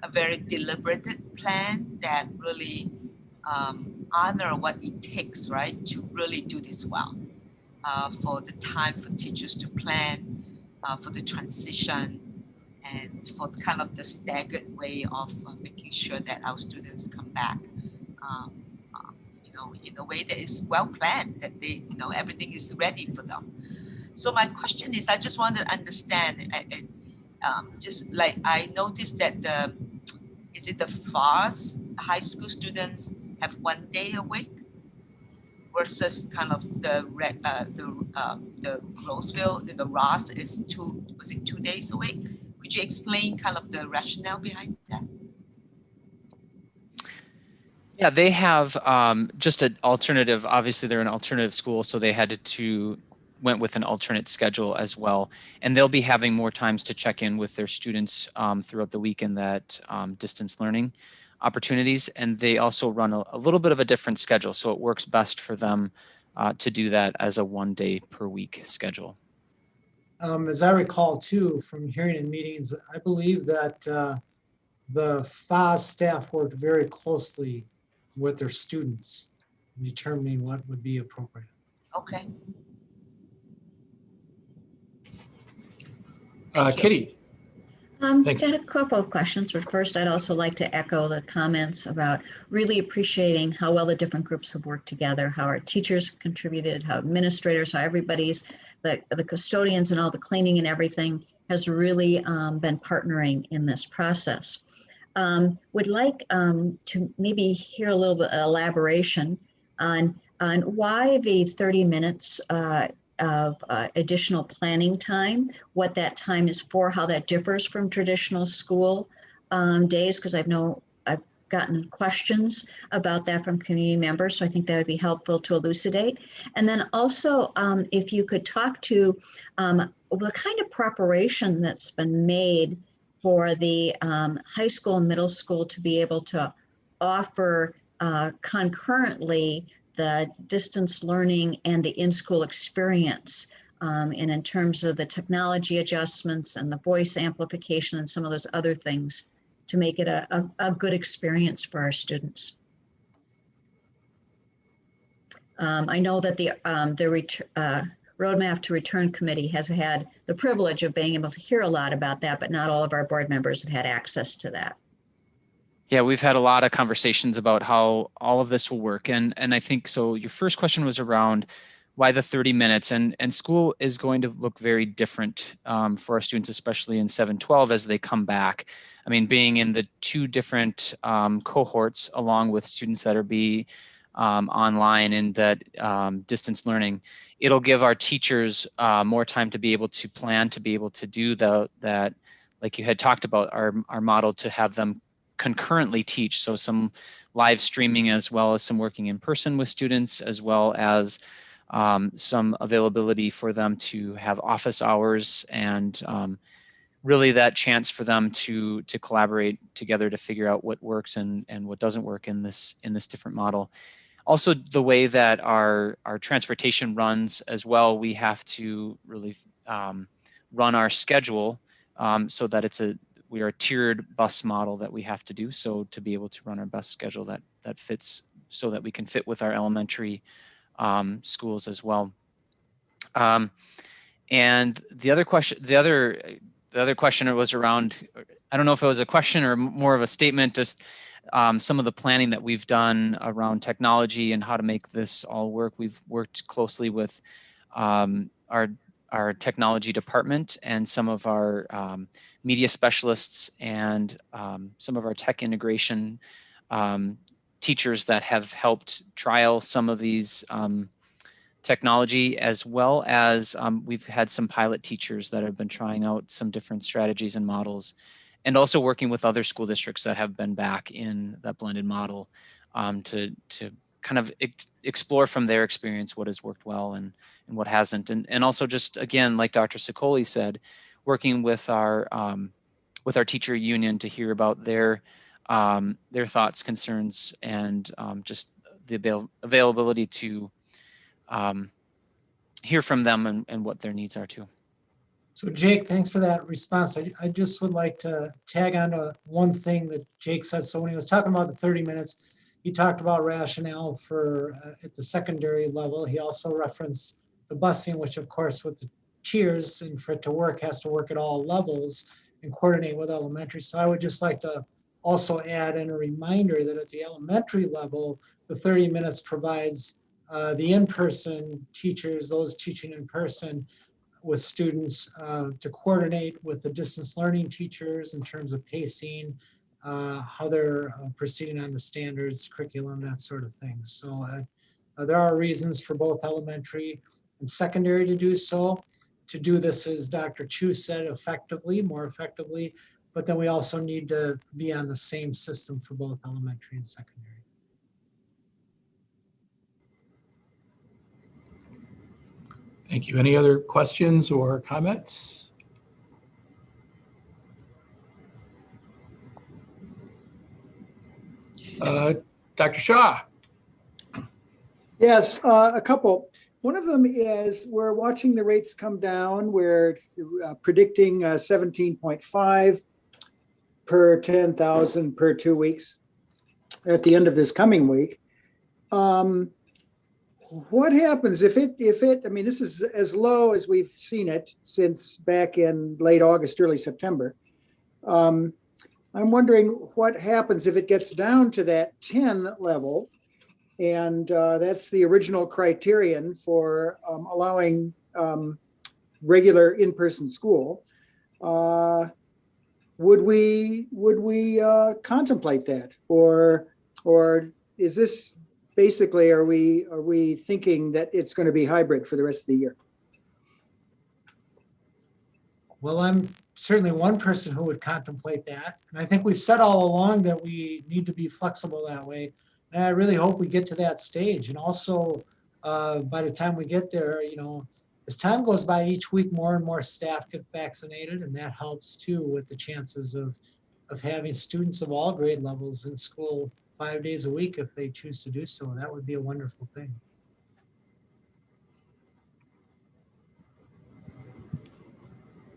a very deliberated plan that really honor what it takes, right, to really do this well. For the time for teachers to plan, for the transition, and for kind of the staggered way of making sure that our students come back, in a way that is well planned, that they, everything is ready for them. So my question is, I just want to understand, just like I noticed that is it the FOS high school students have 1 day a week versus kind of the Roseville, the Ross is 2 days a week? Could you explain kind of the rationale behind that? Yeah, they have just an alternative. Obviously, they're an alternative school, so they had to went with an alternate schedule as well. And they'll be having more times to check in with their students throughout the week in that distance learning opportunities. And they also run a little bit of a different schedule, so it works best for them to do that as a 1 day per week schedule. As I recall too, from hearing in meetings, I believe that the FAS staff worked very closely with their students in determining what would be appropriate. Okay. Kitty. Thank I had a couple of questions, but first I'd also like to echo the comments about really appreciating how well the different groups have worked together, how our teachers contributed, how administrators, how everybody's, the custodians and all the cleaning and everything has really been partnering in this process. Would like to maybe hear a little bit of elaboration on why the 30 minutes of additional planning time, what that time is for, how that differs from traditional school days, because I've gotten questions about that from community members, so I think that would be helpful to elucidate. And then also, if you could talk to the kind of preparation that's been made for the high school and middle school to be able to offer concurrently the distance learning and the in-school experience, and in terms of the technology adjustments and the voice amplification and some of those other things to make it a good experience for our students. I know that the Roadmap to Return Committee has had the privilege of being able to hear a lot about that, but not all of our board members have had access to that. Yeah, we've had a lot of conversations about how all of this will work. And I think, so your first question was around why the 30 minutes, and school is going to look very different for our students, especially in 7-12 as they come back. I mean, being in the two different cohorts along with students that are online in that distance learning, it'll give our teachers more time to be able to plan, to be able to do that, like you had talked about, our model to have them concurrently teach. So some live streaming as well as some working in person with students, as well as some availability for them to have office hours and really that chance for them to collaborate together to figure out what works and what doesn't work in this different model. Also, the way that our transportation runs as well, we have to really run our schedule so that we are a tiered bus model that we have to do. So to be able to run our bus schedule that fits, so that we can fit with our elementary schools as well. And the other question was around, I don't know if it was a question or more of a statement, just some of the planning that we've done around technology and how to make this all work. We've worked closely with our technology department and some of our media specialists and some of our tech integration teachers that have helped trial some of these technology, as well as we've had some pilot teachers that have been trying out some different strategies and models, and also working with other school districts that have been back in that blended model to kind of explore from their experience what has worked well and what hasn't. And also just, again, like Dr. Sicoli said, working with our teacher union to hear about their thoughts, concerns, and just the availability to hear from them and what their needs are too. So Jake, thanks for that response. I just would like to tag on to one thing that Jake said. So when he was talking about the 30 minutes, he talked about rationale for at the secondary level. He also referenced the busing, which of course with the tiers and for it to work has to work at all levels and coordinate with elementary. So I would just like to also add in a reminder that at the elementary level, the 30 minutes provides the in-person teachers, those teaching in person with students to coordinate with the distance learning teachers in terms of pacing, how they're proceeding on the standards, curriculum, that sort of thing. So there are reasons for both elementary and secondary to do so. To do this, as Dr. Chu said, more effectively, but then we also need to be on the same system for both elementary and secondary. Thank you. Any other questions or comments? Dr. Shaw. Yes, a couple. One of them is we're watching the rates come down. We're predicting 17.5 per 10,000 per 2 weeks at the end of this coming week. What happens if it, I mean, this is as low as we've seen it since back in late August, early September. I'm wondering what happens if it gets down to that 10 level. And that's the original criterion for allowing regular in-person school. Would we contemplate that, or is this basically, are we thinking that it's going to be hybrid for the rest of the year? Well, I'm certainly one person who would contemplate that. And I think we've said all along that we need to be flexible that way. And I really hope we get to that stage. And also, by the time we get there, you know, as time goes by each week, more and more staff get vaccinated, and that helps too with the chances of having students of all grade levels in school 5 days a week if they choose to do so. That would be a wonderful thing.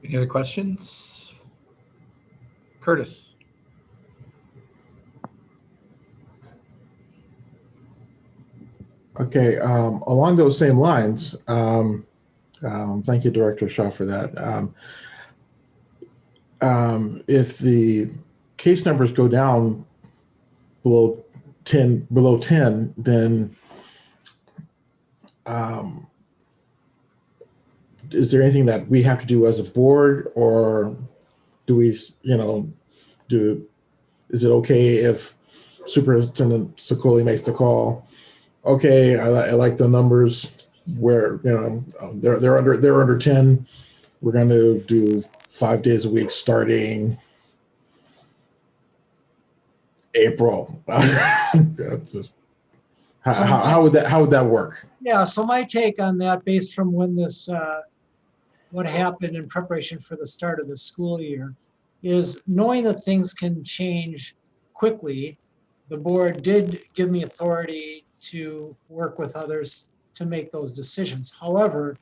Any other questions? Curtis. Okay, along those same lines, thank you, Director Shaw, for that. If the case numbers go down below 10, then is there anything that we have to do as a board, or do we, you know, is it okay if Superintendent Sicoli makes the call? Okay, I like the numbers where, you know, they're under 10. We're going to do 5 days a week starting April. How would that work? Yeah, so my take on that, based from when this, what happened in preparation for the start of the school year, is knowing that things can change quickly. The board did give me authority to work with others to make those decisions. However,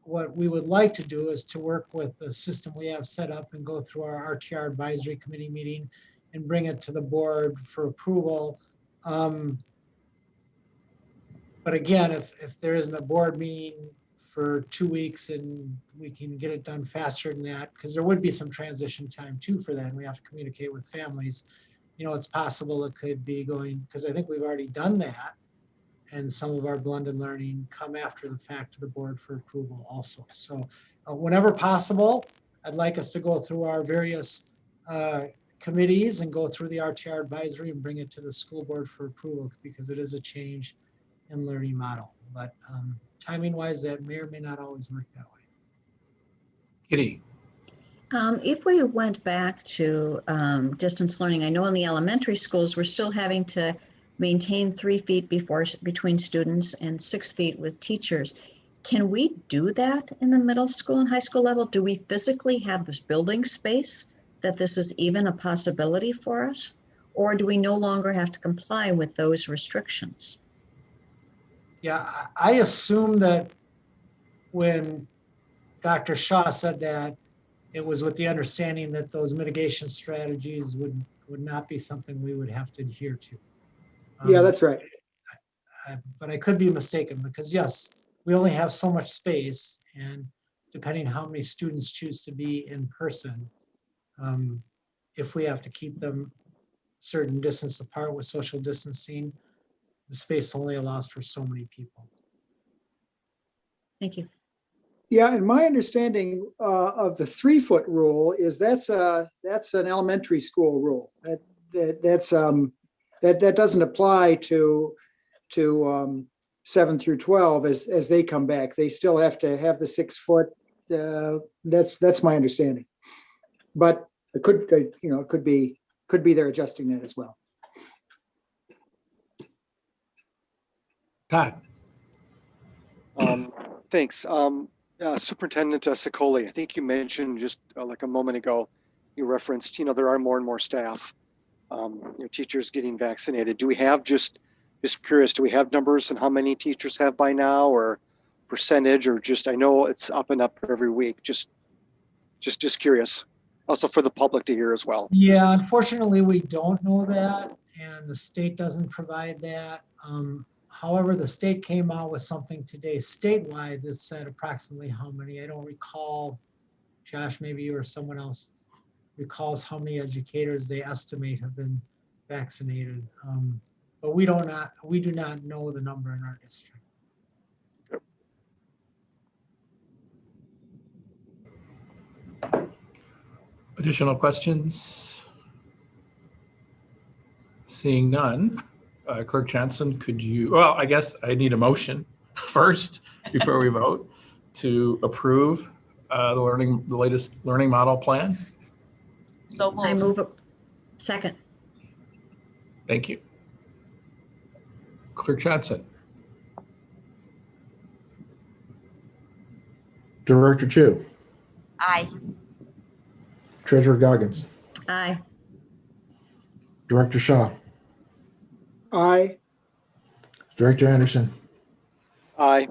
what we would like to do is to work with the system we have set up and go through our RTR advisory committee meeting and bring it to the board for approval. But again, if there isn't a board meeting for 2 weeks and we can get it done faster than that, because there would be some transition time too for that, and we have to communicate with families. You know, it's possible it could be going, because I think we've already done that, and some of our blended learning come after the fact to the board for approval also. So whenever possible, I'd like us to go through our various committees and go through the RTR advisory and bring it to the school board for approval, because it is a change in learning model. But timing wise, that may or may not always work that way. Kitty. If we went back to distance learning, I know in the elementary schools, we're still having to maintain 3 feet between students and 6 feet with teachers. Can we do that in the middle school and high school level? Do we physically have this building space that this is even a possibility for us? Or do we no longer have to comply with those restrictions? Yeah, I assume that when Dr. Shaw said that, it was with the understanding that those mitigation strategies would not be something we would have to adhere to. Yeah, that's right. But I could be mistaken, because yes, we only have so much space, and depending how many students choose to be in person, if we have to keep them certain distance apart with social distancing, the space only allows for so many people. Thank you. Yeah, and my understanding of the 3 foot rule is that's an elementary school rule. That doesn't apply to 7 through 12 as they come back. They still have to have the 6 foot. That's my understanding. But it could, you know, it could be they're adjusting that as well. Todd. Thanks. Superintendent Sicoli, I think you mentioned just like a moment ago, you referenced, there are more and more staff, teachers getting vaccinated. Do we have just curious, do we have numbers on how many teachers have by now, or percentage, or just, I know it's up and up every week. Just curious. Also for the public to hear as well. Yeah, unfortunately, we don't know that, and the state doesn't provide that. However, the state came out with something today statewide that said approximately how many. I don't recall, Josh, maybe you or someone else recalls how many educators they estimate have been vaccinated. But we do not know the number in our district. Additional questions? Seeing none, Clerk Johnson, could you, well, I guess I need a motion first before we vote to approve the latest learning model plan. So I moved. move. Second. Thank you. Clerk Johnson. Director Chu, Aye. Treasurer Goggins, Aye. Director Shaw, Aye. Director Anderson, Aye.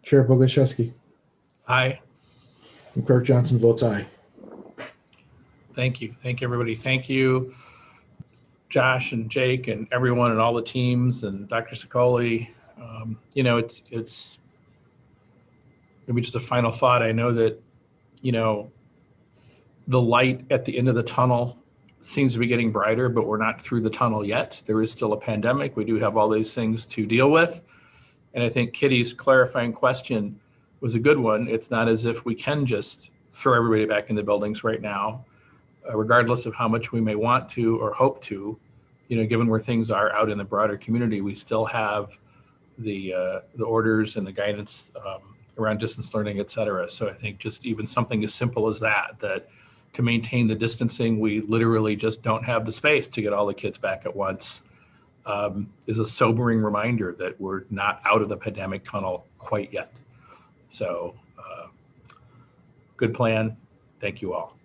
Chair Bogoshevsky, Aye. and Clerk Johnson votes aye. Thank you. Thank you, everybody. Thank you, Josh and Jake and everyone and all the teams and Dr. Sicoli. It's maybe just a final thought. I know that, the light at the end of the tunnel seems to be getting brighter, but we're not through the tunnel yet. There is still a pandemic. We do have all these things to deal with. And I think Kitty's clarifying question was a good one. It's not as if we can just throw everybody back in the buildings right now, regardless of how much we may want to or hope to, given where things are out in the broader community. We still have the orders and the guidance around distance learning, et cetera. So I think just even something as simple as that to maintain the distancing, we literally just don't have the space to get all the kids back at once, is a sobering reminder that we're not out of the pandemic tunnel quite yet. So good plan. Thank you all.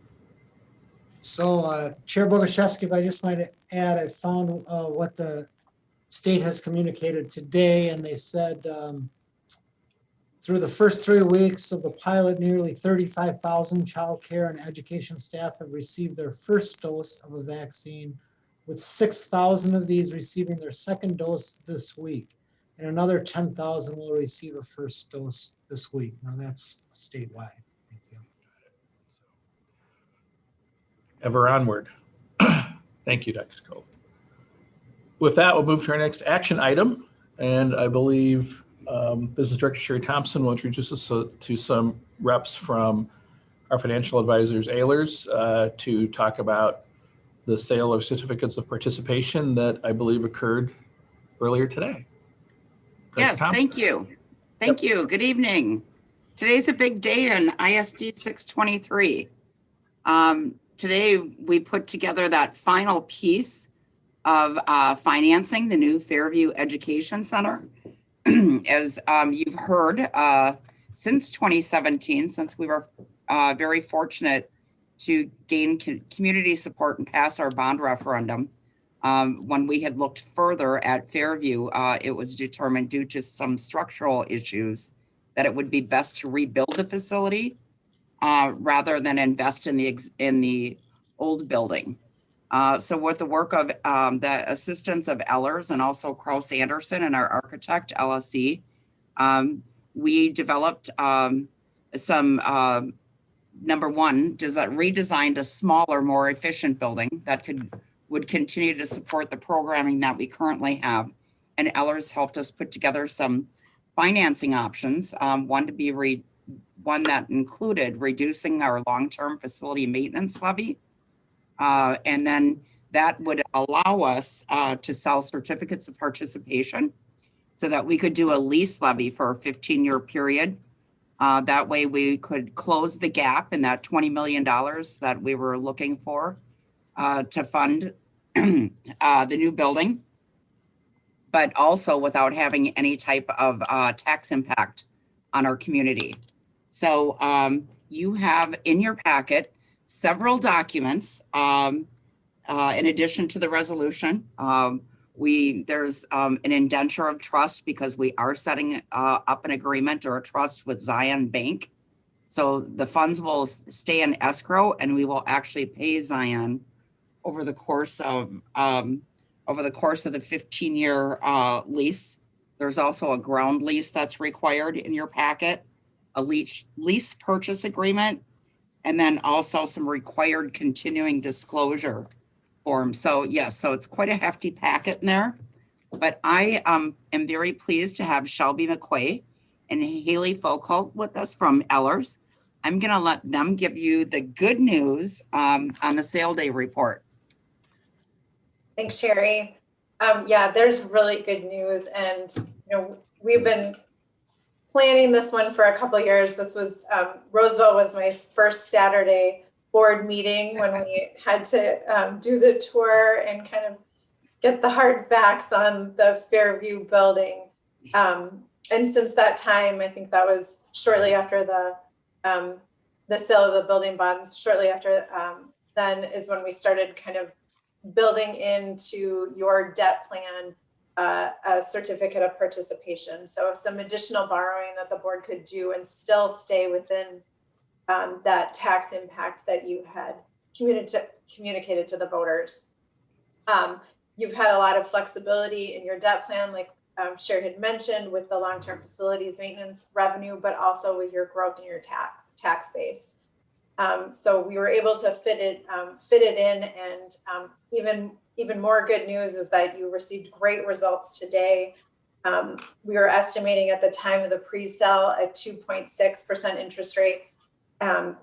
So Chair Bogoshevsky, if I just might add, I found what the state has communicated today, and they said through the first 3 weeks of the pilot, nearly 35,000 child care and education staff have received their first dose of a vaccine, with 6,000 of these receiving their second dose this week. And another 10,000 will receive a first dose this week. Now that's statewide. Thank you. Ever onward. Thank you, Dr. Sicoli. With that, we'll move to our next action item. And I believe Business Director Sherry Thompson will introduce us to some reps from our financial advisors, Ehlers, to talk about the sale of certificates of participation that I believe occurred earlier today. Yes, thank you. Thank you. Good evening. Today's a big day in ISD 623. Today, we put together that final piece of financing the new Fairview Education Center. As you've heard, since 2017, since we were very fortunate to gain community support and pass our bond referendum, when we had looked further at Fairview, it was determined due to some structural issues that it would be best to rebuild the facility rather than invest in the old building. So with the work of the assistance of Ehlers and also Kraus Anderson and our architect, LSE, we developed some, number one, redesigned a smaller, more efficient building that would continue to support the programming that we currently have. And Ehlers helped us put together some financing options, one that included reducing our long-term facility maintenance levy. And then that would allow us to sell certificates of participation so that we could do a lease levy for a 15-year period. That way we could close the gap in that $20 million that we were looking for to fund the new building, but also without having any type of tax impact on our community. So you have in your packet several documents in addition to the resolution. There's an indenture of trust because we are setting up an agreement or a trust with Zion Bank. So the funds will stay in escrow and we will actually pay Zion over the course of the 15-year lease. There's also a ground lease that's required in your packet, a lease purchase agreement, and then also some required continuing disclosure forms. So yes, so it's quite a hefty packet in there. But I am very pleased to have Shelby McQuay and Haley Foucault with us from Ellers. I'm going to let them give you the good news on the sale day report. Thanks, Sherry. Yeah, there's really good news. And, we've been planning this one for a couple of years. This was, Roseville was my first Saturday board meeting when we had to do the tour and kind of get the hard facts on the Fairview building. And since that time, I think that was shortly after the sale of the building bonds, shortly after then is when we started kind of building into your debt plan a certificate of participation. So some additional borrowing that the board could do and still stay within that tax impact that you had communicated to the voters. You've had a lot of flexibility in your debt plan, like Sherry had mentioned, with the long-term facilities maintenance revenue, but also with your growth in your tax base. So we were able to fit it in, and even more good news is that you received great results today. We were estimating at the time of the pre-sale a 2.6% interest rate, and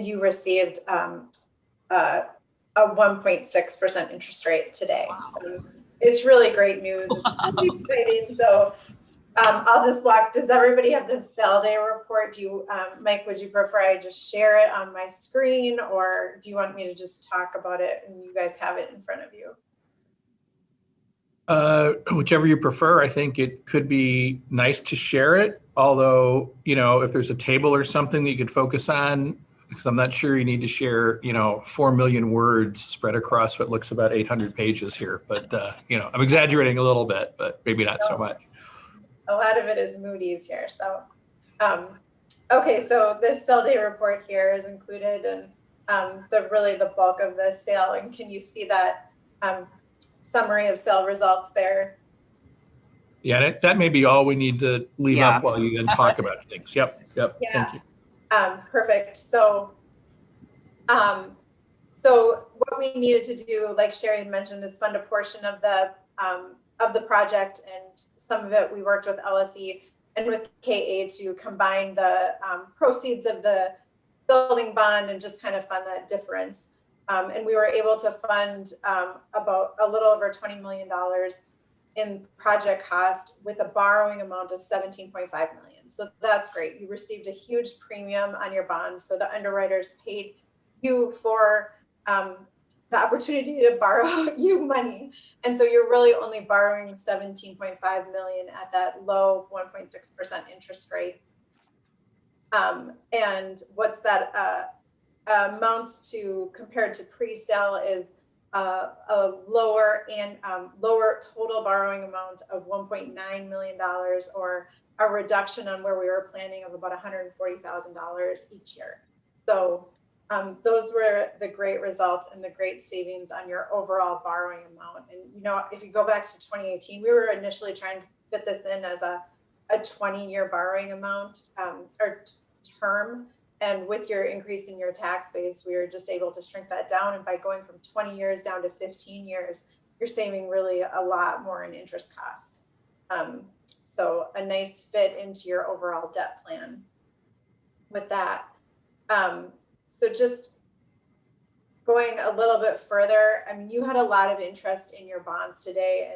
you received a 1.6% interest rate today. Wow. So it's really great news. It's really exciting. So I'll just walk. Does everybody have the sale day report? Do you, Mike, would you prefer I just share it on my screen, or do you want me to just talk about it and you guys have it in front of you? Whichever you prefer. I think it could be nice to share it. Although, if there's a table or something that you could focus on, because I'm not sure you need to share, 4 million words spread across what looks about 800 pages here. But, I'm exaggerating a little bit, but maybe not so much. A lot of it is Moody's here. So, okay, so this sale day report here is included in the bulk of the sale. And can you see that summary of sale results there? Yeah, that may be all we need to leave up while you then talk about things. Yep. Yeah. Thank you. Perfect. So what we needed to do, like Sherry had mentioned, is fund a portion of the project, and some of it we worked with LSE and with KA to combine the proceeds of the building bond and just kind of fund that difference. And we were able to fund about a little over $20 million in project cost with a borrowing amount of $17.5 million. So that's great. You received a huge premium on your bond. So the underwriters paid you for the opportunity to borrow you money. And so you're really only borrowing $17.5 million at that low 1.6% interest rate. And what's that amounts to compared to pre-sale is a lower total borrowing amount of $1.9 million, or a reduction on where we were planning of about $140,000 each year. So those were the great results and the great savings on your overall borrowing amount. And if you go back to 2018, we were initially trying to fit this in as a 20-year borrowing amount or term. And with your increase in your tax base, we were just able to shrink that down. And by going from 20 years down to 15 years, you're saving really a lot more in interest costs. So a nice fit into your overall debt plan with that. So just going a little bit further, you had a lot of interest in your bonds today.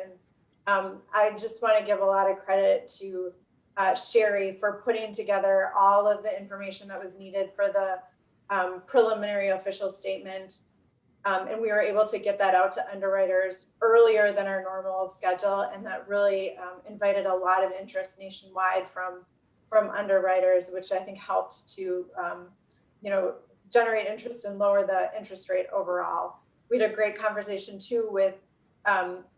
And I just want to give a lot of credit to Sherry for putting together all of the information that was needed for the preliminary official statement. And we were able to get that out to underwriters earlier than our normal schedule. And that really invited a lot of interest nationwide from from underwriters, which I think helped to, generate interest and lower the interest rate overall. We had a great conversation too with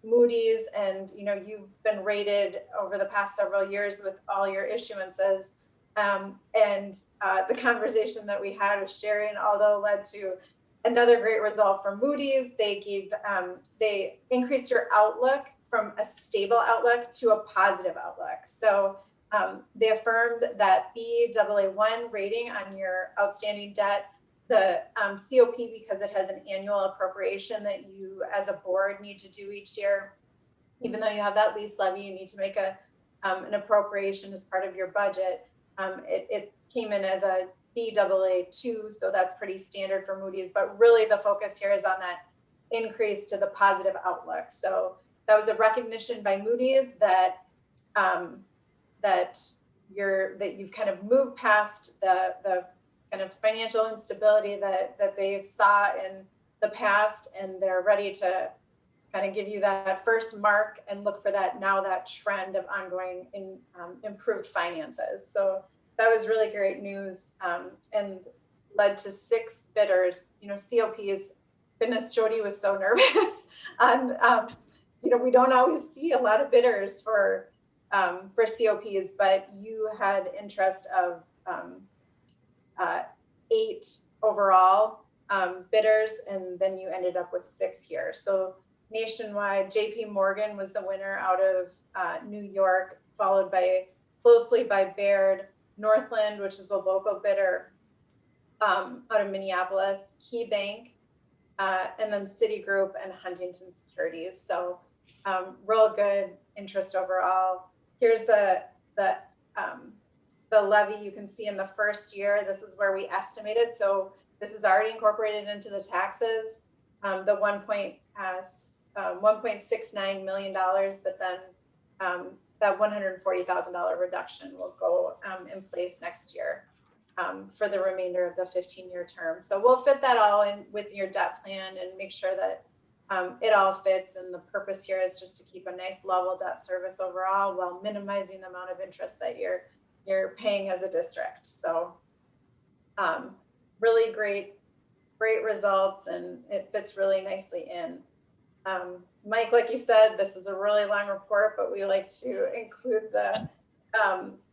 Moody's, and you've been rated over the past several years with all your issuances. The conversation that we had with Sherry and Aldo led to another great result from Moody's. They increased your outlook from a stable outlook to a positive outlook. So they affirmed that Baa1 rating on your outstanding debt, the COP, because it has an annual appropriation that you as a board need to do each year. Even though you have that lease levy, you need to make an appropriation as part of your budget. It came in as a Baa2, so that's pretty standard for Moody's, but really the focus here is on that increase to the positive outlook. So that was a recognition by Moody's that you've kind of moved past the kind of financial instability that they've saw in the past, and they're ready to kind of give you that first mark and look for that trend of ongoing improved finances. So that was really great news, and led to 6 bidders. COPs, goodness, Jody was so nervous. And we don't always see a lot of bidders for COPs, but you had interest of 8 overall bidders, and then you ended up with 6 here. So nationwide, JP Morgan was the winner out of New York, followed closely by Baird, Northland, which is a local bidder out of Minneapolis, KeyBank, and then Citigroup and Huntington Securities. So real good interest overall. Here's the levy you can see in the first year. This is where we estimated. So this is already incorporated into the taxes, the $1.69 million, but then that $140,000 reduction will go in place next year for the remainder of the 15-year term. So we'll fit that all in with your debt plan and make sure that it all fits. And the purpose here is just to keep a nice level debt service overall while minimizing the amount of interest that you're paying as a district. So really great results, and it fits really nicely in. Mike, like you said, this is a really long report, but we like to include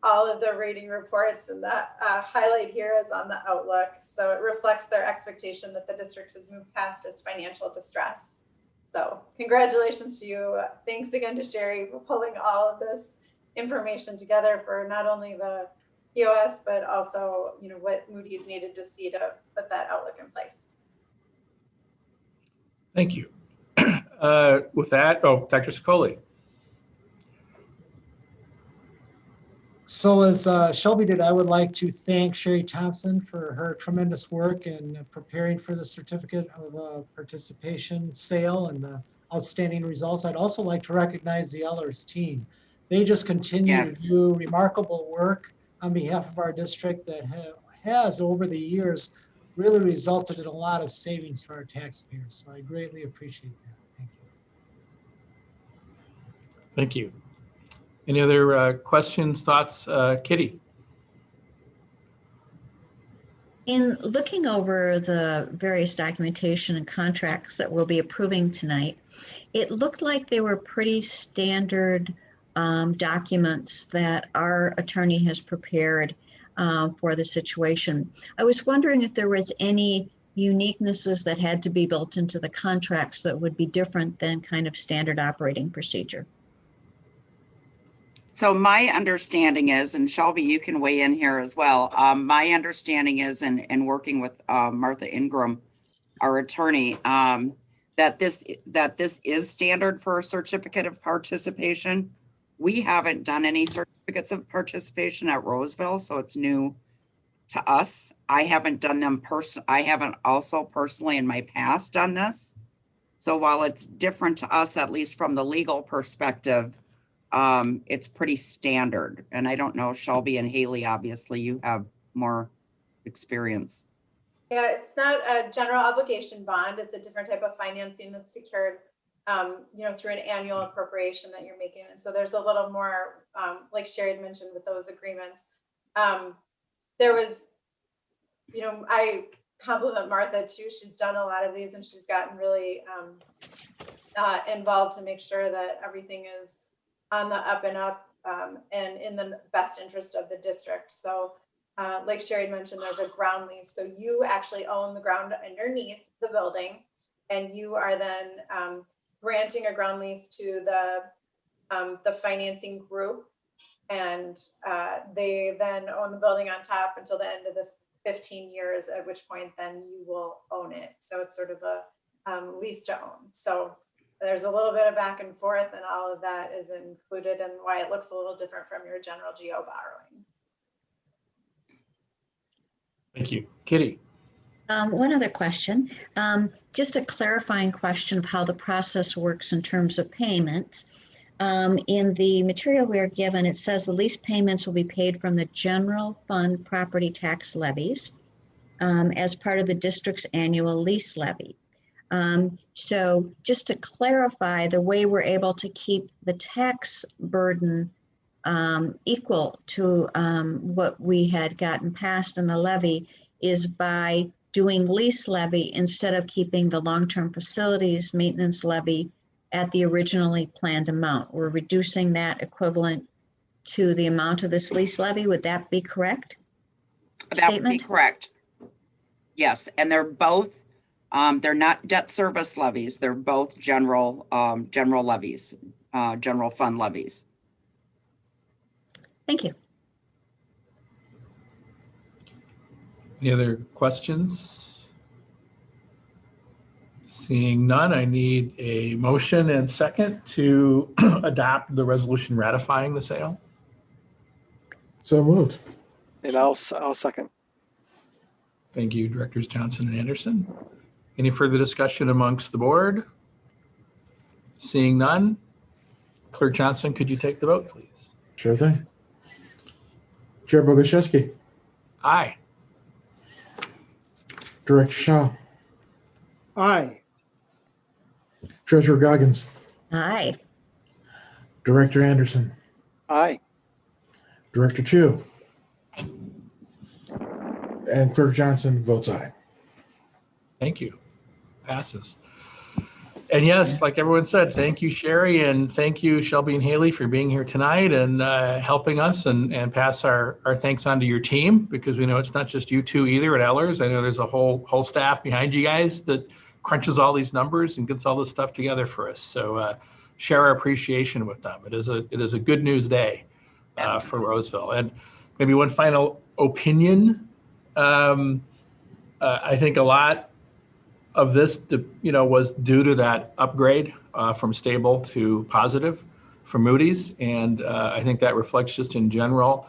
all of the rating reports, and that highlight here is on the outlook. So it reflects their expectation that the district has moved past its financial distress. So congratulations to you. Thanks again to Sherry for pulling all of this information together for not only the POS, but also what Moody's needed to see to put that outlook in place. Thank you. With that, Dr. Sicoli. So as Shelby did, I would like to thank Sherry Thompson for her tremendous work in preparing for the certificate of participation sale and the outstanding results. I'd also like to recognize the Ellers team. They just continue to do remarkable work on behalf of our district that has over the years really resulted in a lot of savings for our taxpayers. So I greatly appreciate that. Thank you. Thank you. Any other questions, thoughts? Kitty? In looking over the various documentation and contracts that we'll be approving tonight, it looked like they were pretty standard documents that our attorney has prepared for the situation. I was wondering if there was any uniquenesses that had to be built into the contracts that would be different than kind of standard operating procedure. So my understanding is, and Shelby, you can weigh in here as well. My understanding is, and working with Martha Ingram, our attorney, that this is standard for a certificate of participation. We haven't done any certificates of participation at Roseville, so it's new to us. I haven't done them I haven't also personally in my past done this. So while it's different to us, at least from the legal perspective, it's pretty standard. And I don't know, Shelby and Haley, obviously you have more experience. Yeah, it's not a general obligation bond. It's a different type of financing that's secured, through an annual appropriation that you're making. And so there's a little more, like Sherry had mentioned with those agreements, there was, I compliment Martha too. She's done a lot of these and she's gotten really involved to make sure that everything is on the up and up and in the best interest of the district. So like Sherry mentioned, there's a ground lease. So you actually own the ground underneath the building, and you are then granting a ground lease to the financing group, and they then own the building on top until the end of the 15 years, at which point then you will own it. So it's sort of a lease to own. So there's a little bit of back and forth, and all of that is included in why it looks a little different from your general GO borrowing. Thank you. Kitty. One other question, just a clarifying question of how the process works in terms of payments. In the material we are given, it says the lease payments will be paid from the general fund property tax levies as part of the district's annual lease levy. So just to clarify, the way we're able to keep the tax burden equal to what we had gotten passed in the levy is by doing lease levy instead of keeping the long-term facilities maintenance levy at the originally planned amount. We're reducing that equivalent to the amount of this lease levy. Would that be correct? That would be correct. Yes, and they're both, they're not debt service levies. They're both general levies, general fund levies. Thank you. Any other questions? Seeing none, I need a motion and second to adopt the resolution ratifying the sale. So moved. And I'll second. Thank you, Directors Johnson and Anderson. Any further discussion amongst the board? Seeing none, Clerk Johnson, could you take the vote, please? Sure thing. Chair Boguszewski. Aye. Director Shaw. Aye. Treasurer Goggins. Aye. Director Anderson. Aye. Director Chu. And Clerk Johnson votes aye. Thank you. Passes. And yes, like everyone said, thank you, Sherry, and thank you, Shelby and Haley, for being here tonight and helping us and pass our thanks on to your team, because we know it's not just you two either at Ellers. I know there's a whole staff behind you guys that crunches all these numbers and gets all this stuff together for us. So share our appreciation with them. It is a good news day for Roseville. And maybe one final opinion. I think a lot of this, was due to that upgrade from stable to positive from Moody's, and I think that reflects just in general.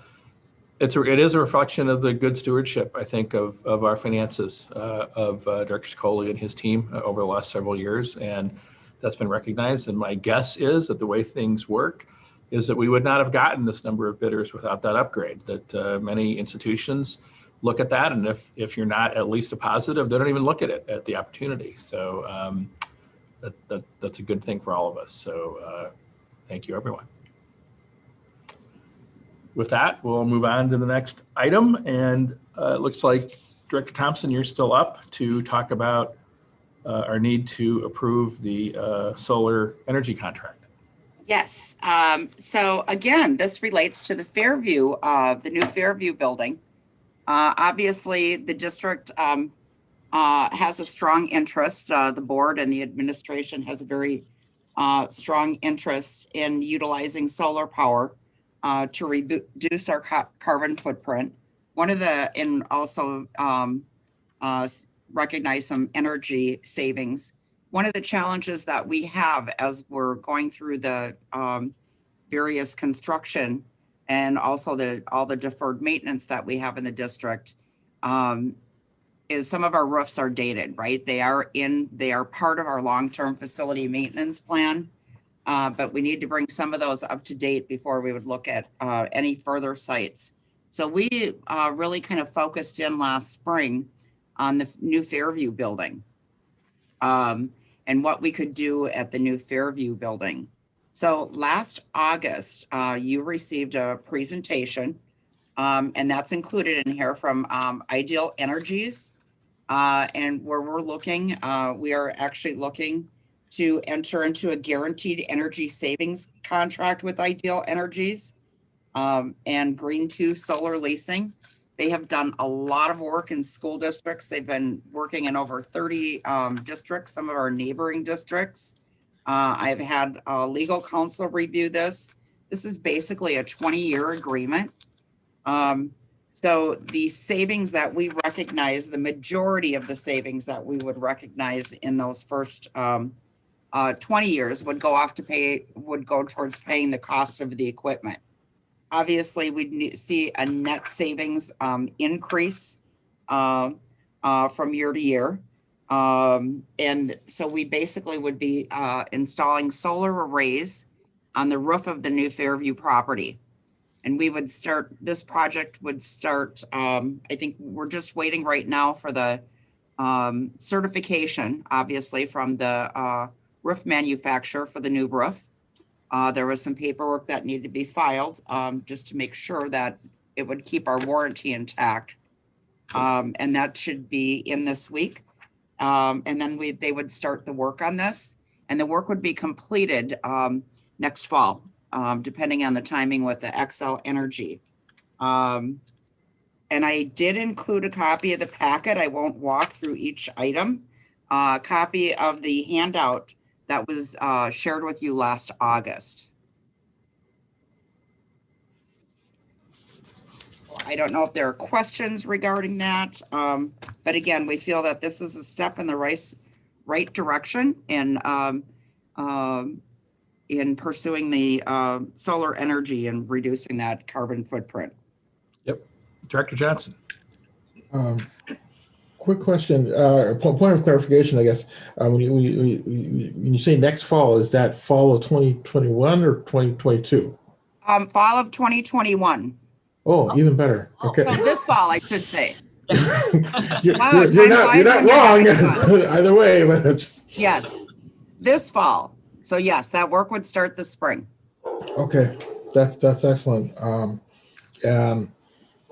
It is a reflection of the good stewardship, I think, of our finances of Director Coley and his team over the last several years, and that's been recognized. And my guess is that the way things work is that we would not have gotten this number of bidders without that upgrade. That many institutions look at that, and if you're not at least a positive, they don't even look at it at the opportunity. So that's a good thing for all of us. So thank you, everyone. With that, we'll move on to the next item, and it looks like Director Thompson, you're still up to talk about our need to approve the solar energy contract. Yes. So again, this relates to the Fairview, the new Fairview building. Obviously, the district has a strong interest. The board and the administration has a very strong interest in utilizing solar power to reduce our carbon footprint. And also recognize some energy savings. One of the challenges that we have as we're going through the various construction and also all the deferred maintenance that we have in the district, is some of our roofs are dated, right? They are part of our long-term facility maintenance plan, but we need to bring some of those up to date before we would look at any further sites. So we really kind of focused in last spring on the new Fairview building and what we could do at the new Fairview building. So last August, you received a presentation And that's included in here from Ideal Energies. And where we're looking, we are actually looking to enter into a guaranteed energy savings contract with Ideal Energies and Green 2 Solar Leasing. They have done a lot of work in school districts. They've been working in over 30 districts, some of our neighboring districts. I've had legal counsel review this. This is basically a 20-year agreement. So the savings that we recognize, the majority of the savings that we would recognize in those first 20 years would go towards paying the cost of the equipment. Obviously, we'd see a net savings increase from year to year. And so we basically would be installing solar arrays on the roof of the new Fairview property. And we would start, this project would start, I think we're just waiting right now for the certification, obviously, from the roof manufacturer for the new roof. There was some paperwork that needed to be filed just to make sure that it would keep our warranty intact. And that should be in this week. And then they would start the work on this, and the work would be completed next fall, depending on the timing with the XL Energy. And I did include a copy of the packet. I won't walk through each item. Copy of the handout that was shared with you last August. I don't know if there are questions regarding that, but again, we feel that this is a step in the right direction in pursuing the solar energy and reducing that carbon footprint. Yep. Director Johnson. Quick question, point of clarification, I guess. When you say next fall, is that fall of 2021 or 2022? Fall of 2021. Oh, even better. Okay. Well, this fall, I should say. you're not wrong either way, but it's just... Yes, this fall. So yes, that work would start this spring. Okay, that's excellent. And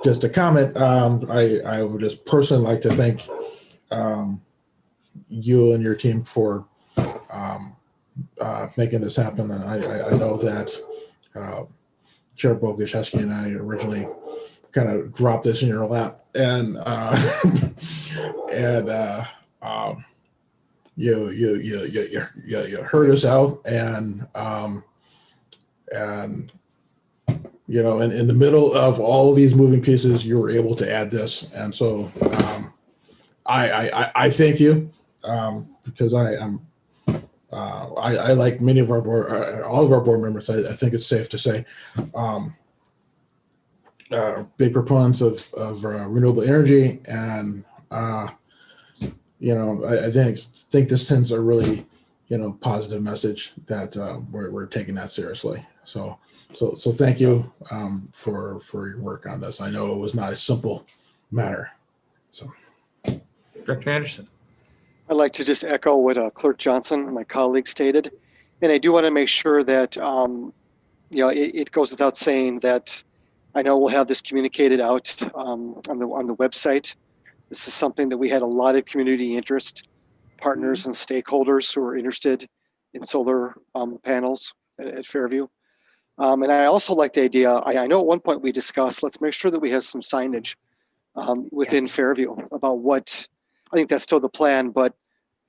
just a comment, I would just personally like to thank you and your team for making this happen. And I know that Chair Boguszewski and I originally kind of dropped this in your lap, and you heard us out, and you know, in the middle of all of these moving pieces, you were able to add this, and so I thank you because I like many of our board, all of our board members. I think it's safe to say, big proponents of renewable energy, and you know, I think this sends a really, you know, positive message that we're taking that seriously. So thank you for your work on this. I know it was not a simple matter. So, Director Anderson. I'd like to just echo what Clerk Johnson, my colleague, stated, and I do want to make sure that you know, it goes without saying that I know we'll have this communicated out on the website. This is something that we had a lot of community interest, partners and stakeholders who are interested in solar panels at Fairview. And I also like the idea, I know at one point we discussed, let's make sure that we have some signage within Yes. Fairview about what, I think that's still the plan, but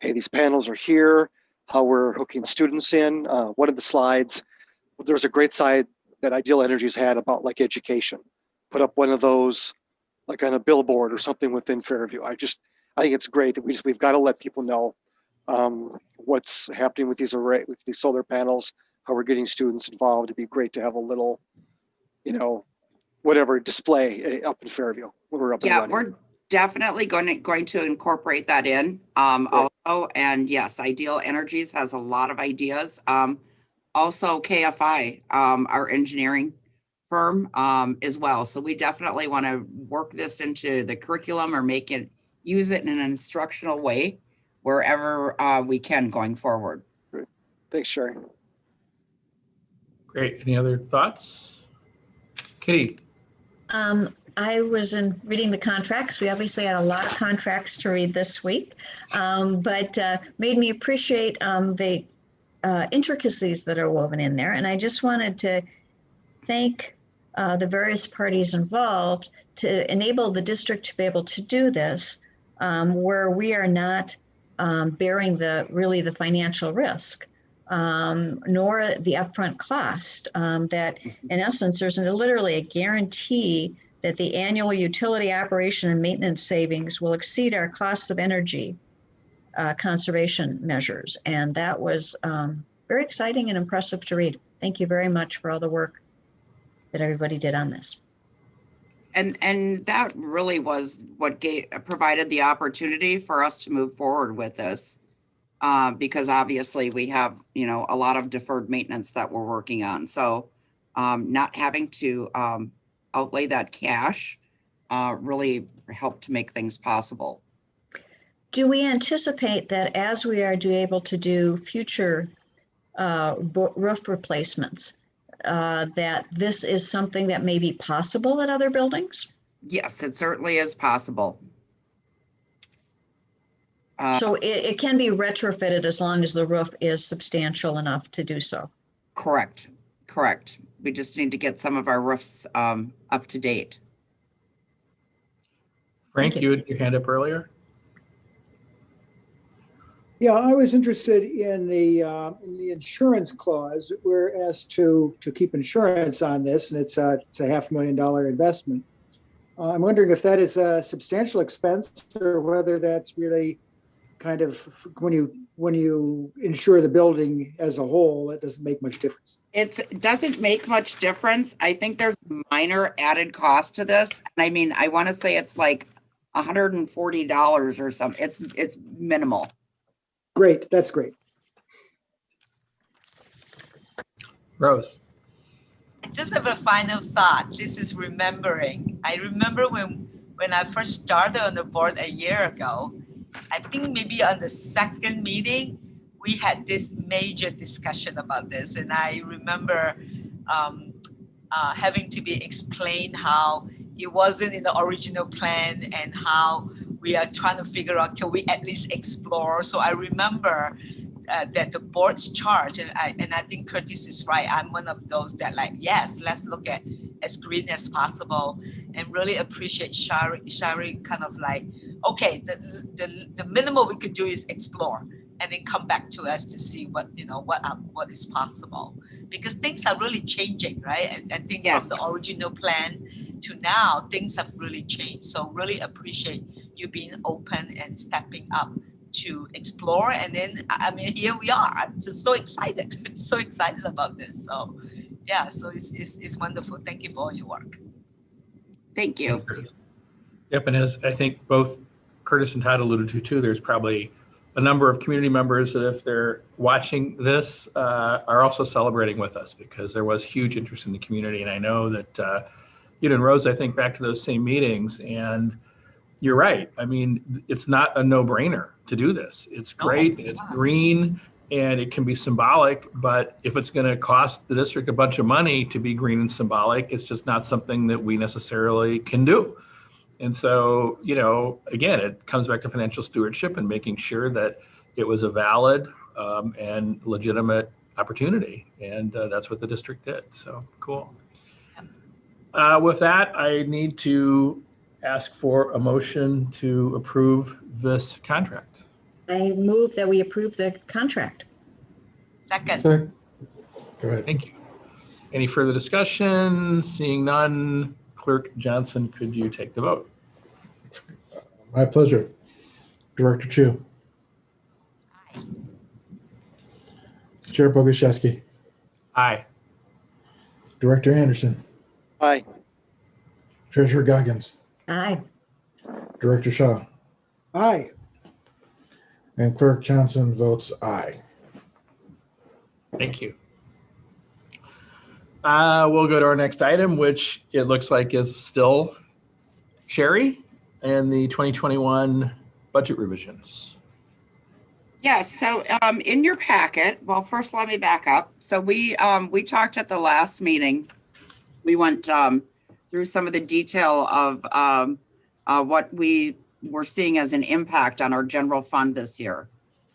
hey, these panels are here, how we're hooking students in, what are the slides? There's a great slide that Ideal Energies had about like education. Put up one of those like on a billboard or something within Fairview. I think it's great. We've got to let people know what's happening with these solar panels, how we're getting students involved. It'd be great to have a little, you know, whatever display up in Fairview when we're up and running. We're definitely going to incorporate that in also. And yes, Ideal Energies has a lot of ideas. Also KFI, our engineering firm as well. So we definitely want to work this into the curriculum or use it in an instructional way wherever we can going forward. Great. Thanks, Sherry. Great. Any other thoughts? Kitty. I was reading the contracts. We obviously had a lot of contracts to read this week, but made me appreciate the intricacies that are woven in there. And I just wanted to thank the various parties involved to enable the district to be able to do this, where we are not bearing the financial risk, nor the upfront cost. That in essence, there's literally a guarantee that the annual utility operation and maintenance savings will exceed our costs of energy conservation measures. And that was very exciting and impressive to read. Thank you very much for all the work that everybody did on this. And that really was what provided the opportunity for us to move forward with this, because obviously we have, a lot of deferred maintenance that we're working on. So not having to outlay that cash really helped to make things possible. Do we anticipate that as we are able to do future roof replacements, that this is something that may be possible at other buildings? Yes, it certainly is possible. So it can be retrofitted as long as the roof is substantial enough to do so. Correct. We just need to get some of our roofs up to date. Frank, you had your hand up earlier. Yeah, I was interested in the insurance clause. We're asked to keep insurance on this, and it's a $500,000 investment. I'm wondering if that is a substantial expense or whether that's really kind of when you insure the building as a whole, it doesn't make much difference. It doesn't make much difference. I think there's minor added cost to this. I mean, I want to say it's like $140 or something. It's minimal. Great, that's great. Rose. I just have a final thought. This is remembering. I remember when I first started on the board a year ago, I think maybe on the second meeting, we had this major discussion about this. And I remember having to be explained how it wasn't in the original plan and how we are trying to figure out, can we at least explore? So I remember that the board's charge, and I think Curtis is right. I'm one of those that yes, let's look at as green as possible, and really appreciate Shari kind of okay, the minimum we could do is explore, and then come back to us to see what is possible, because things are really changing, right? And I think from the original plan to now, things have really changed. So really appreciate you being open and stepping up to explore. And then, I mean, here we are. I'm just so excited, so excited about this. So yeah, so it's wonderful. Thank you for all your work. Thank you. Yep, and as I think both Curtis and Todd alluded to too, there's probably a number of community members that if they're watching this are also celebrating with us, because there was huge interest in the community. And I know that, and Rose, I think back to those same meetings, and you're right. I mean, it's not a no-brainer to do this. It's great, it's green, and it can be symbolic, but if it's going to cost the district a bunch of money to be green and symbolic, it's just not something that we necessarily can do. And so, again, it comes back to financial stewardship and making sure that it was a valid and legitimate opportunity. And that's what the district did. So cool. With that, I need to ask for a motion to approve this contract. I move that we approve the contract. Second. Go ahead. Thank you. Any further discussion? Seeing none, Clerk Johnson, could you take the vote? My pleasure. Director Chu. Aye. Chair Boguszewski. Aye. Director Anderson. Aye. Treasurer Goggins. Aye. Director Shaw. Aye. And Clerk Johnson votes aye. Thank you. We'll go to our next item, which it looks like is still Sherry and the 2021 budget revisions. Yes. So in your packet, well, first let me back up. So we talked at the last meeting. We went through some of the detail of what we were seeing as an impact on our general fund this year.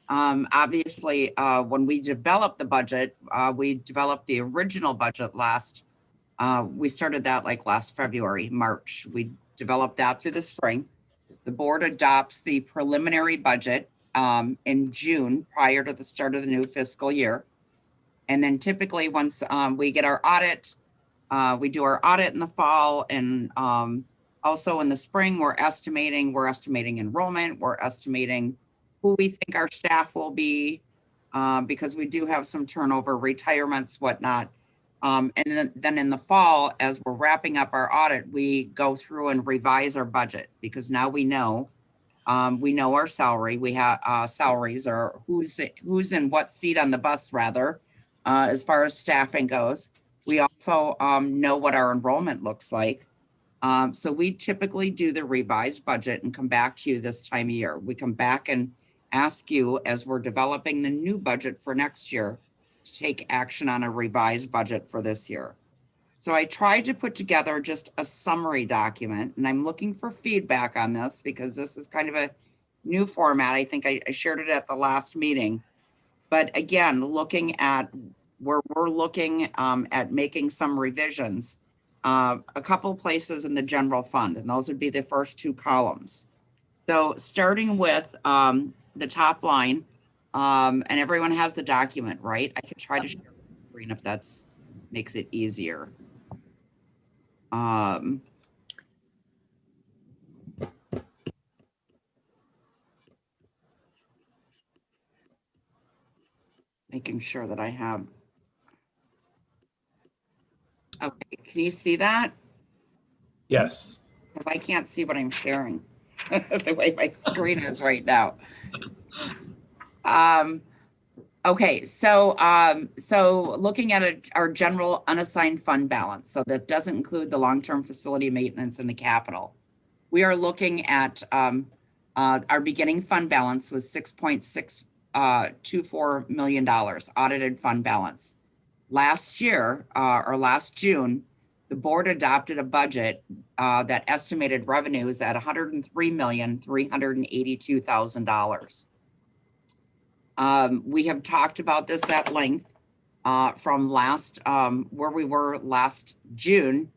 Obviously, when we developed the budget, we developed the original budget we started that like last February, March. We developed that through the spring. The board adopts the preliminary budget in June prior to the start of the new fiscal year. And then typically once we get our audit, we do our audit in the fall, and also in the spring, we're estimating enrollment, we're estimating who we think our staff will be, because we do have some turnover, retirements, whatnot. And then in the fall, as we're wrapping up our audit, we go through and revise our budget, because now we know our salary. We have salaries, or who's in what seat on the bus, rather, as far as staffing goes. We also know what our enrollment looks like. So we typically do the revised budget and come back to you this time of year. We come back and ask you, as we're developing the new budget for next year, to take action on a revised budget for this year. So I tried to put together just a summary document, and I'm looking for feedback on this because this is kind of a new format. I think I shared it at the last meeting. But again, looking at where we're looking at making some revisions, a couple places in the general fund, and those would be the first two columns. So starting with the top line, and everyone has the document, right? I can try to share the screen if that's makes it easier. Making sure that I have. Okay, can you see that? Yes. Because I can't see what I'm sharing the way my screen is right now. Okay, so looking at our general unassigned fund balance, so that doesn't include the long-term facility maintenance and the capital. We are looking at our beginning fund balance was $6.624 million audited fund balance. Last year, or last June, the board adopted a budget that estimated revenues at $103,382,000. We have talked about this at length from where we were last June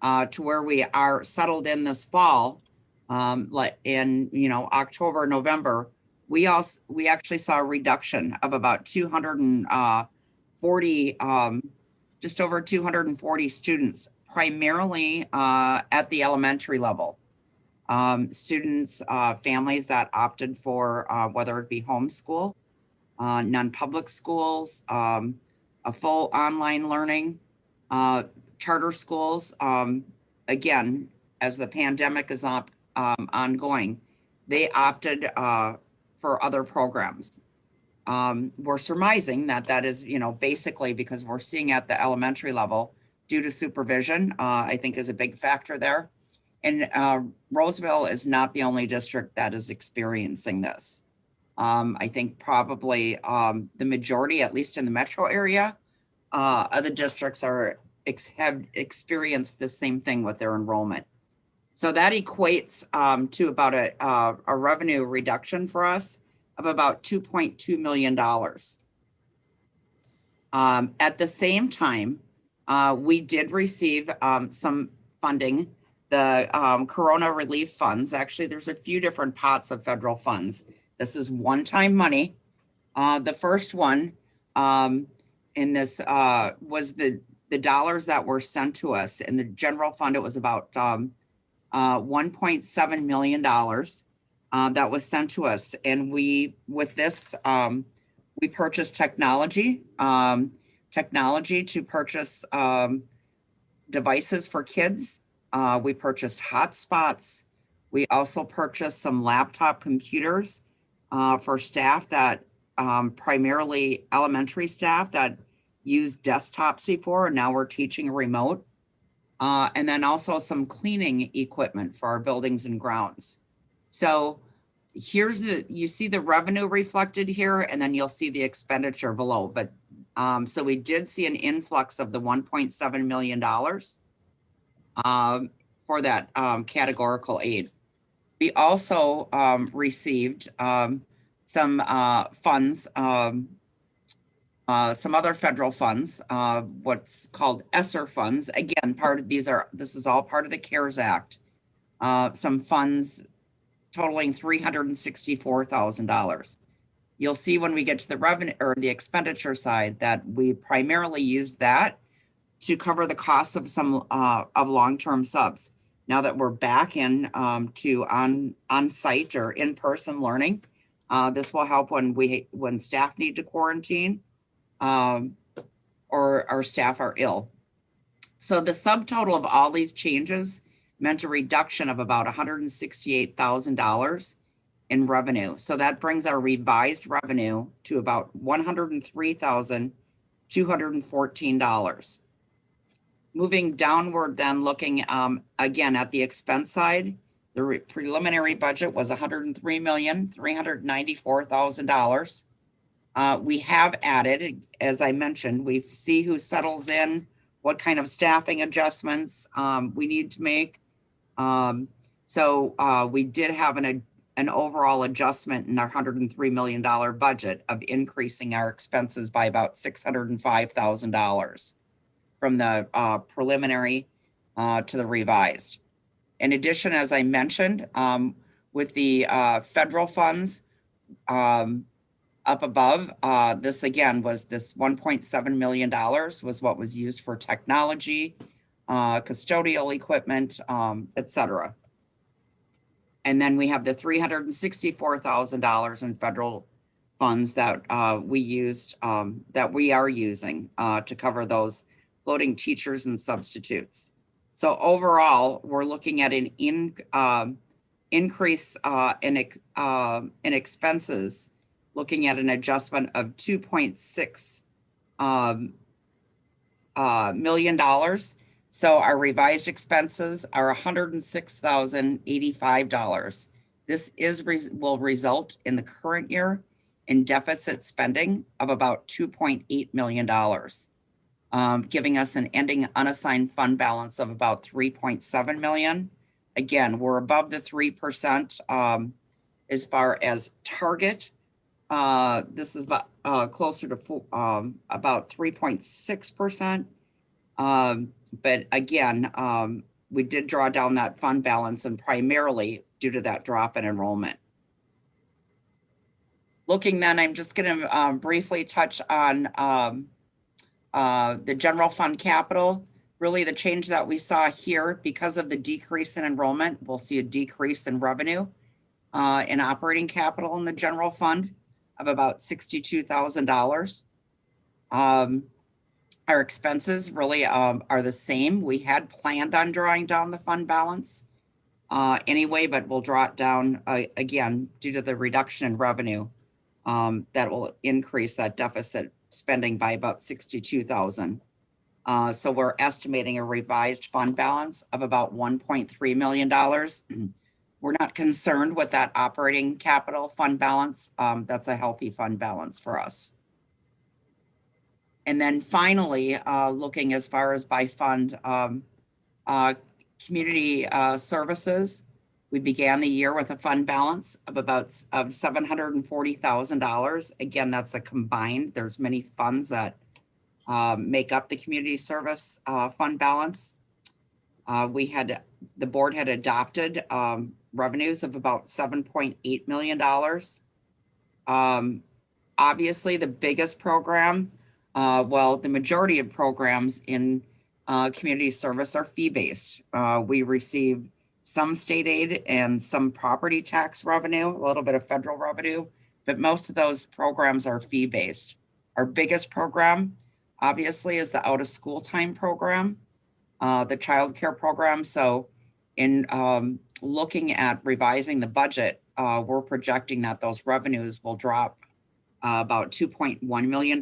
to where we are settled in this fall, like in October, November. We actually saw a reduction of about 240, just over 240 students, primarily at the elementary level. Students, families that opted for whether it be homeschool, non-public schools, a full online learning, charter schools. Again, as the pandemic is ongoing, they opted for other programs. We're surmising that is, basically because we're seeing at the elementary level due to supervision, I think is a big factor there. And Roseville is not the only district that is experiencing this. I think probably the majority, at least in the metro area, of the districts have experienced the same thing with their enrollment. So that equates to about a revenue reduction for us of about $2.2 million. At the same time, we did receive some funding, the Corona relief funds. Actually, there's a few different pots of federal funds. This is one-time money. The first one in this was the dollars that were sent to us. In the general fund, it was about $1.7 million that was sent to us. And we purchased technology to purchase devices for kids. We purchased hotspots. We also purchased some laptop computers for staff that primarily elementary staff that used desktops before, and now we're teaching remote. And then also some cleaning equipment for our buildings and grounds. So you see the revenue reflected here, and then you'll see the expenditure below. But so we did see an influx of the $1.7 million. for that categorical aid. We also received some funds, some other federal funds, what's called ESSER funds. Again, this is all part of the CARES Act. Some funds totaling $364,000. You'll see when we get to the revenue or the expenditure side that we primarily use that to cover the costs of some of long-term subs. Now that we're back in to on-site or in-person learning, this will help when staff need to quarantine or our staff are ill. So the subtotal of all these changes meant a reduction of about $168,000 in revenue. So that brings our revised revenue to about $103,214. Moving downward then, looking again at the expense side, the preliminary budget was $103,394,000. We have added, as I mentioned, we see who settles in, what kind of staffing adjustments we need to make. So we did have an overall adjustment in our $103 million budget of increasing our expenses by about $605,000 from the preliminary to the revised. In addition, as I mentioned, with the federal funds up above, this again was this $1.7 million was what was used for technology, custodial equipment, et cetera. And then we have the $364,000 in federal funds that we used, that we are using to cover those floating teachers and substitutes. So overall, we're looking at an increase in expenses, looking at an adjustment of $2.6 million. So our revised expenses are $106,085. This will result in the current year in deficit spending of about $2.8 million, giving us an ending unassigned fund balance of about $3.7 million. Again, we're above the 3% as far as target. This is about closer to about 3.6%. But again, we did draw down that fund balance, and primarily due to that drop in enrollment. Looking then, I'm just going to briefly touch on the general fund capital. Really the change that we saw here, because of the decrease in enrollment, we'll see a decrease in revenue in operating capital in the general fund of about $62,000. Our expenses really are the same. We had planned on drawing down the fund balance anyway, but we'll draw it down again due to the reduction in revenue. That will increase that deficit spending by about $62,000. So we're estimating a revised fund balance of about $1.3 million. We're not concerned with that operating capital fund balance. That's a healthy fund balance for us. And then finally, looking as far as by fund, community services, we began the year with a fund balance of about $740,000. Again, that's a combined, there's many funds that make up the community service fund balance. The board had adopted revenues of about $7.8 million. Obviously, the biggest program, well, the majority of programs in community service are fee-based. We receive some state aid and some property tax revenue, a little bit of federal revenue, but most of those programs are fee-based. Our biggest program, obviously, is the out-of-school time program, the child care program. So in looking at revising the budget, we're projecting that those revenues will drop about $2.1 million.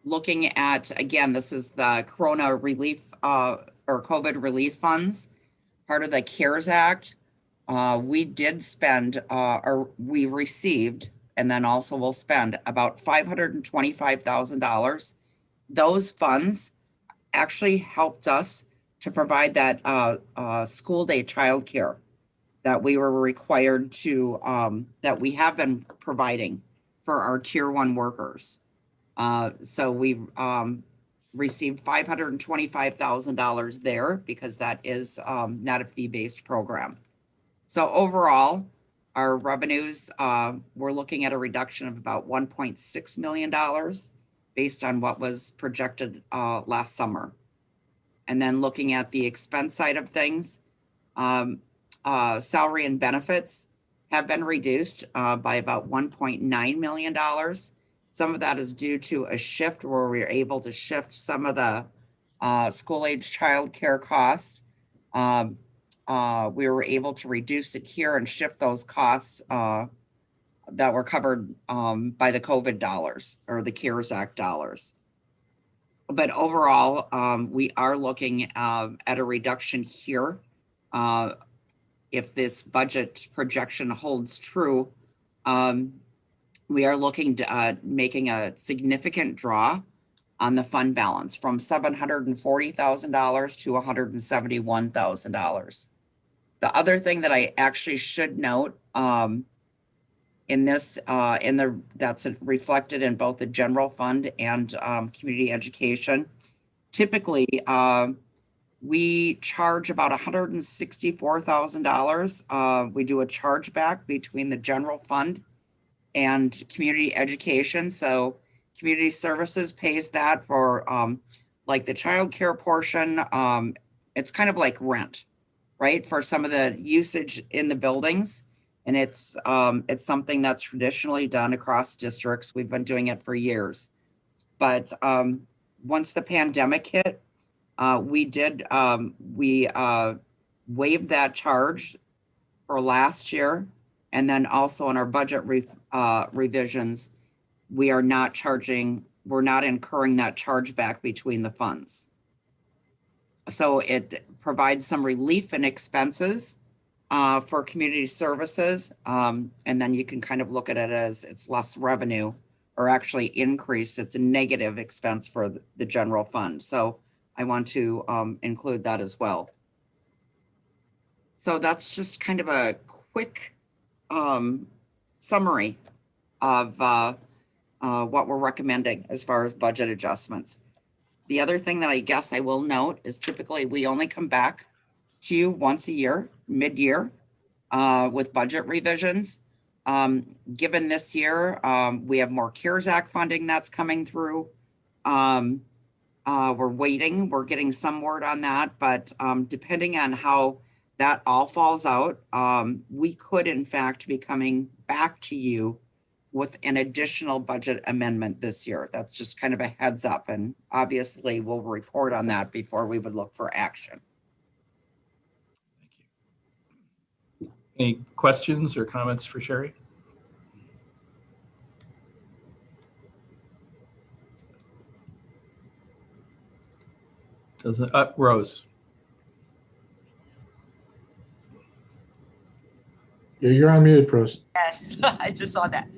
Looking at, again, this is the Corona relief or COVID relief funds, part of the CARES Act. We did spend, or we received, and then also will spend about $525,000 those funds actually helped us to provide that school day childcare that we were required to, that we have been providing for our tier 1 workers. So we received $525,000 there because that is not a fee-based program. So overall, our revenues, we're looking at a reduction of about $1.6 million based on what was projected last summer. And then looking at the expense side of things, salary and benefits have been reduced by about $1.9 million. Some of that is due to a shift where we were able to shift some of the school-age childcare costs. We were able to reduce it here and shift those costs that were covered by the COVID dollars or the CARES Act dollars. But overall, we are looking at a reduction here. If this budget projection holds true, we are looking to making a significant draw on the fund balance from $740,000 to $171,000. The other thing that I actually should note in this, that's reflected in both the general fund and community education. Typically, we charge about $164,000. We do a chargeback between the general fund and community education. So community services pays that for like the childcare portion. It's kind of like rent, right? For some of the usage in the buildings. And it's something that's traditionally done across districts. We've been doing it for years. But once the pandemic hit, we waived that charge for last year. And then also in our budget revisions, we're not incurring that charge back between the funds. So it provides some relief in expenses for community services. And then you can kind of look at it as it's less revenue or actually increase. It's a negative expense for the general fund. So I want to include that as well. So that's just kind of a quick summary of what we're recommending as far as budget adjustments. The other thing that I guess I will note is typically we only come back to you once a year, mid-year, with budget revisions. Given this year, we have more CARES Act funding that's coming through. We're waiting, we're getting some word on that, but depending on how that all falls out, we could in fact be coming back to you with an additional budget amendment this year. That's just kind of a heads up, and obviously we'll report on that before we would look for action. Thank you. Any questions or comments for Sherry? Doesn't, Rose. Yeah, you're on mute, Rose. Yes, I just saw that.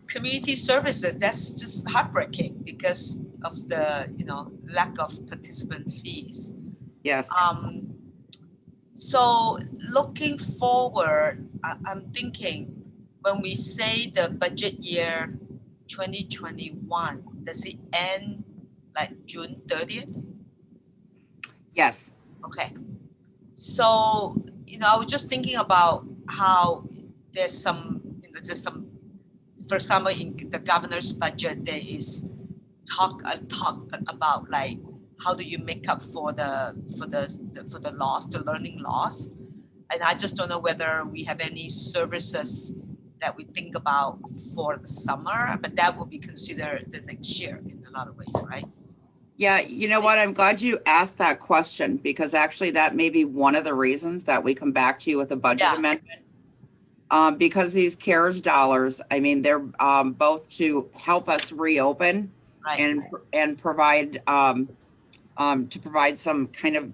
Community services, that's just heartbreaking because of the, lack of participant fees. Yes. So looking forward, I'm thinking when we say the budget year 2021, does it end like June 30th? Yes. Okay. So, I was just thinking about how there's some, for example, in the governor's budget, there is talk about like how do you make up for the loss, the learning loss, and I just don't know whether we have any services that we think about for the summer, but that will be considered the next year in a lot of ways, right? Yeah, you know what? I'm glad you asked that question because actually that may be one of the reasons that we come back to you with a budget amendment. Because these CARES dollars, I mean, they're both to help us reopen and provide to provide some kind of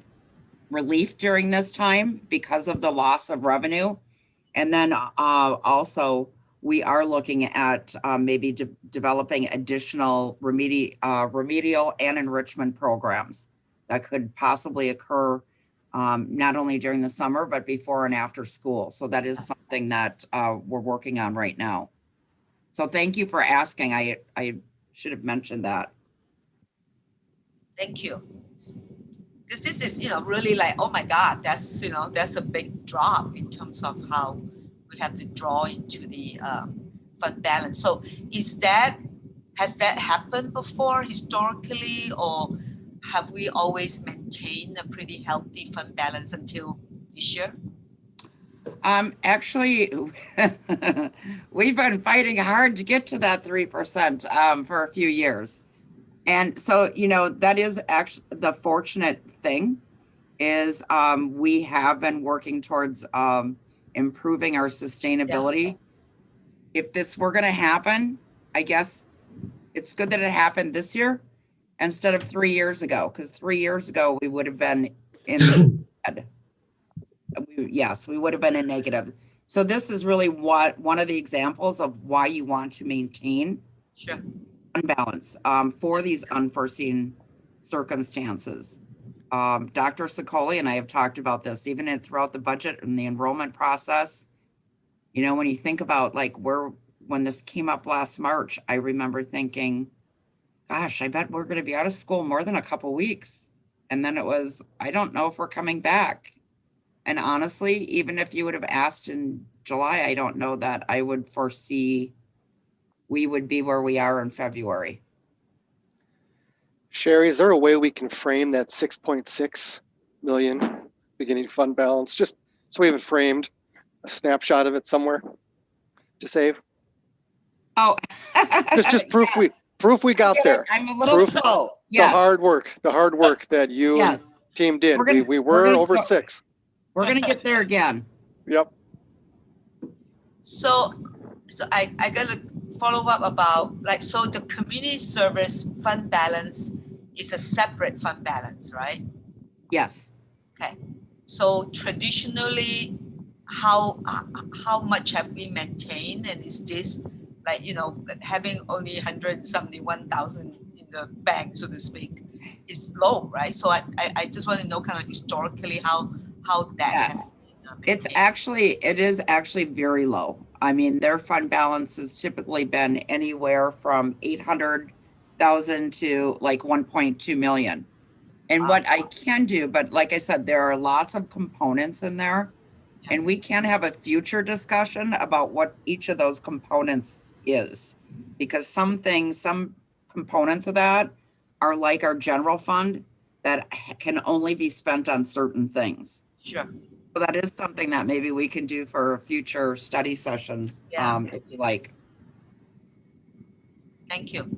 relief during this time because of the loss of revenue. And then also we are looking at maybe developing additional remedial and enrichment programs that could possibly occur not only during the summer, but before and after school. So that is something that we're working on right now. So thank you for asking. I should have mentioned that. Thank you. Because this is, really like, oh my God, that's, that's a big drop in terms of how we have to draw into the fund balance. So has that happened before historically, or have we always maintained a pretty healthy fund balance until this year? Actually, we've been fighting hard to get to that 3% for a few years. And so, that is actually the fortunate thing is we have been working towards improving our sustainability. Yeah. If this were going to happen, I guess it's good that it happened this year instead of 3 years ago, because 3 years ago we would have been in the red. Yes, we would have been in negative. So this is really one of the examples of why you want to maintain balance for these unforeseen circumstances. Dr. Sicoli and I have talked about this even throughout the budget and the enrollment process. When you think about when this came up last March, I remember thinking, gosh, I bet we're going to be out of school more than a couple weeks. And then it was, I don't know if we're coming back. And honestly, even if you would have asked in July, I don't know that I would foresee we would be where we are in February. Sherry, is there a way we can frame that 6.6 million beginning fund balance, just so we have it framed, a snapshot of it somewhere to save? Oh, just proof yes. we got there. I'm a little slow. Yes. The hard work that you and the team did. We were over 6. We're gonna get there again. Yep. So I got to follow up about so the community service fund balance is a separate fund balance, right? Yes. Okay. So traditionally, how much have we maintained, and is this having only 171,000 in the bank, so to speak, is low, right? So I just want to know kind of historically how that has been it is actually very low. I mean, their fund balance has typically been anywhere from 800,000 to 1.2 million. And what I can do, but like I said, there are lots of components in there, and we can have a future discussion about what each of those components is, because some components of that are like our general fund that can only be spent on certain things. Sure. So that is something that maybe we can do for a future study session, if you like. Thank you.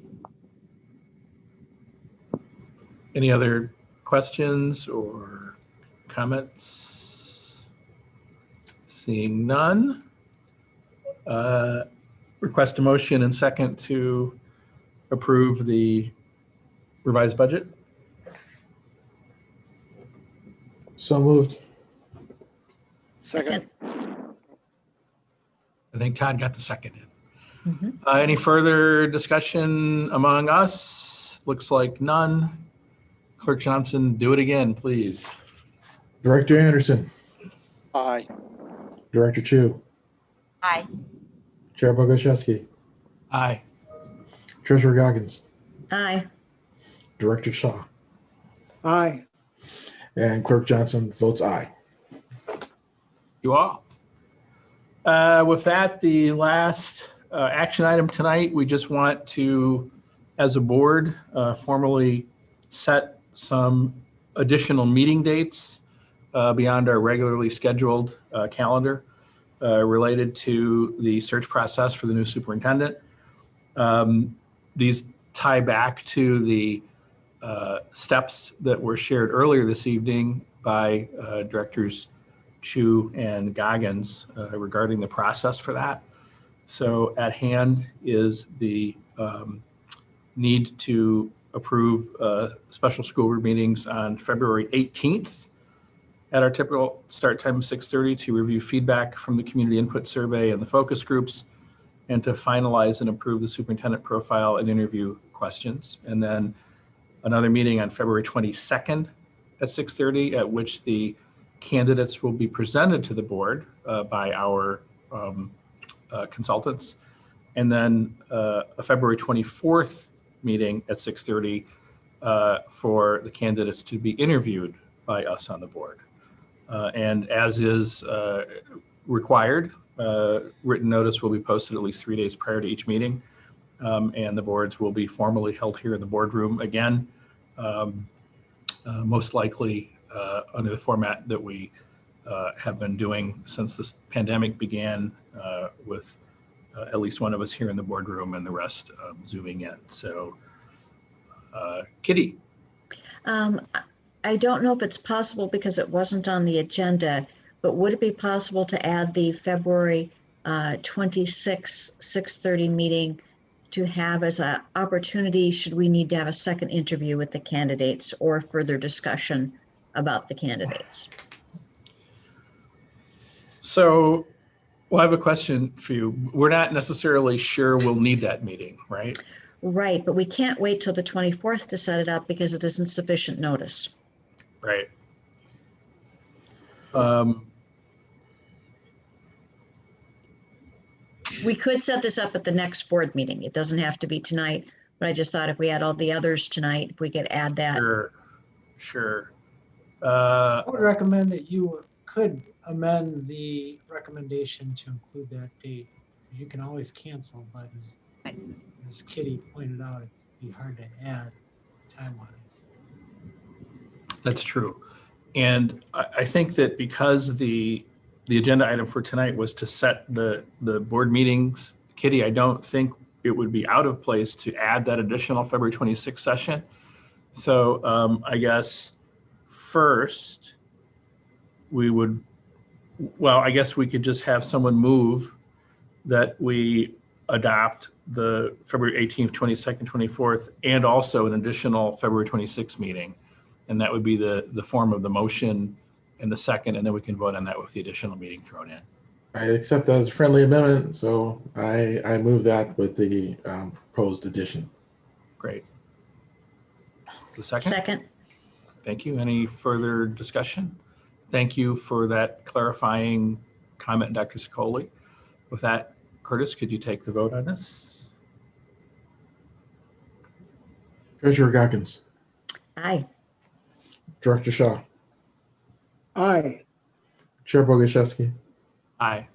Any other questions or comments? Seeing none. Request a motion and second to approve the revised budget. So moved. Second. I think Todd got the second in. Mm-hmm. Any further discussion among us? Looks like none. Clerk Johnson, do it again, please. Director Anderson. Aye. Director Chu. Aye. Chair Bogoshevsky. Aye. Treasurer Goggins. Aye. Director Shaw. Aye. And Clerk Johnson votes aye. You all. With that, the last action item tonight, we just want to, as a board, formally set some additional meeting dates beyond our regularly scheduled calendar related to the search process for the new superintendent. These tie back to the steps that were shared earlier this evening by Directors Chu and Goggins regarding the process for that. So at hand is the need to approve special school board meetings on February 18th at our typical start time of 6:30 to review feedback from the community input survey and the focus groups, and to finalize and approve the superintendent profile and interview questions. And then another meeting on February 22nd at 6:30, at which the candidates will be presented to the board by our consultants. And then a February 24th meeting at 6:30 for the candidates to be interviewed by us on the board. And as is required, written notice will be posted at least 3 days prior to each meeting. And the boards will be formally held here in the boardroom again, most likely under the format that we have been doing since this pandemic began, with at least one of us here in the boardroom and the rest zooming in. So, Kitty. I don't know if it's possible because it wasn't on the agenda, but would it be possible to add the February 26, 6:30 meeting to have as an opportunity, should we need to have a second interview with the candidates or further discussion about the candidates? So, well, I have a question for you. We're not necessarily sure we'll need that meeting, right? Right, but we can't wait till the 24th to set it up because it isn't sufficient notice. Right. We could set this up at the next board meeting. It doesn't have to be tonight, but I just thought if we had all the others tonight, if we could add that. Sure. I would recommend that you could amend the recommendation to include that date. You can always cancel, but as Kitty pointed out, it'd be hard to add time-wise. That's true. And I think that because the agenda item for tonight was to set the board meetings, Kitty, I don't think it would be out of place to add that additional February 26th session. So I guess first I guess we could just have someone move that we adopt the February 18th, 22nd, 24th, and also an additional February 26th meeting. And that would be the form of the motion in the second, and then we can vote on that with the additional meeting thrown in. I accept that as a friendly amendment, so I move that with the proposed addition. Great. The second? Second. Thank you. Any further discussion? Thank you for that clarifying comment, Dr. Sicoli. With that, Curtis, could you take the vote on this? Treasurer Goggins. Aye. Director Shaw. Aye. Chair Boguszewski. Aye.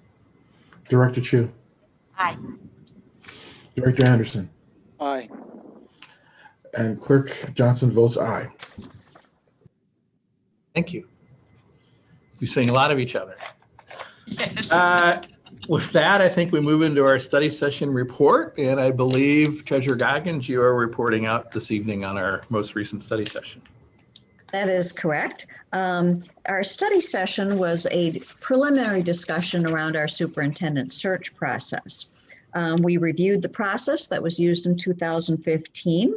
Director Chu. Aye. Director Anderson. Aye. And Clerk Johnson votes aye. Thank you. We're seeing a lot of each other. Yes. With that, I think we move into our study session report, and I believe Treasurer Goggins, you are reporting out this evening on our most recent study session. That is correct. Our study session was a preliminary discussion around our superintendent search process. We reviewed the process that was used in 2015,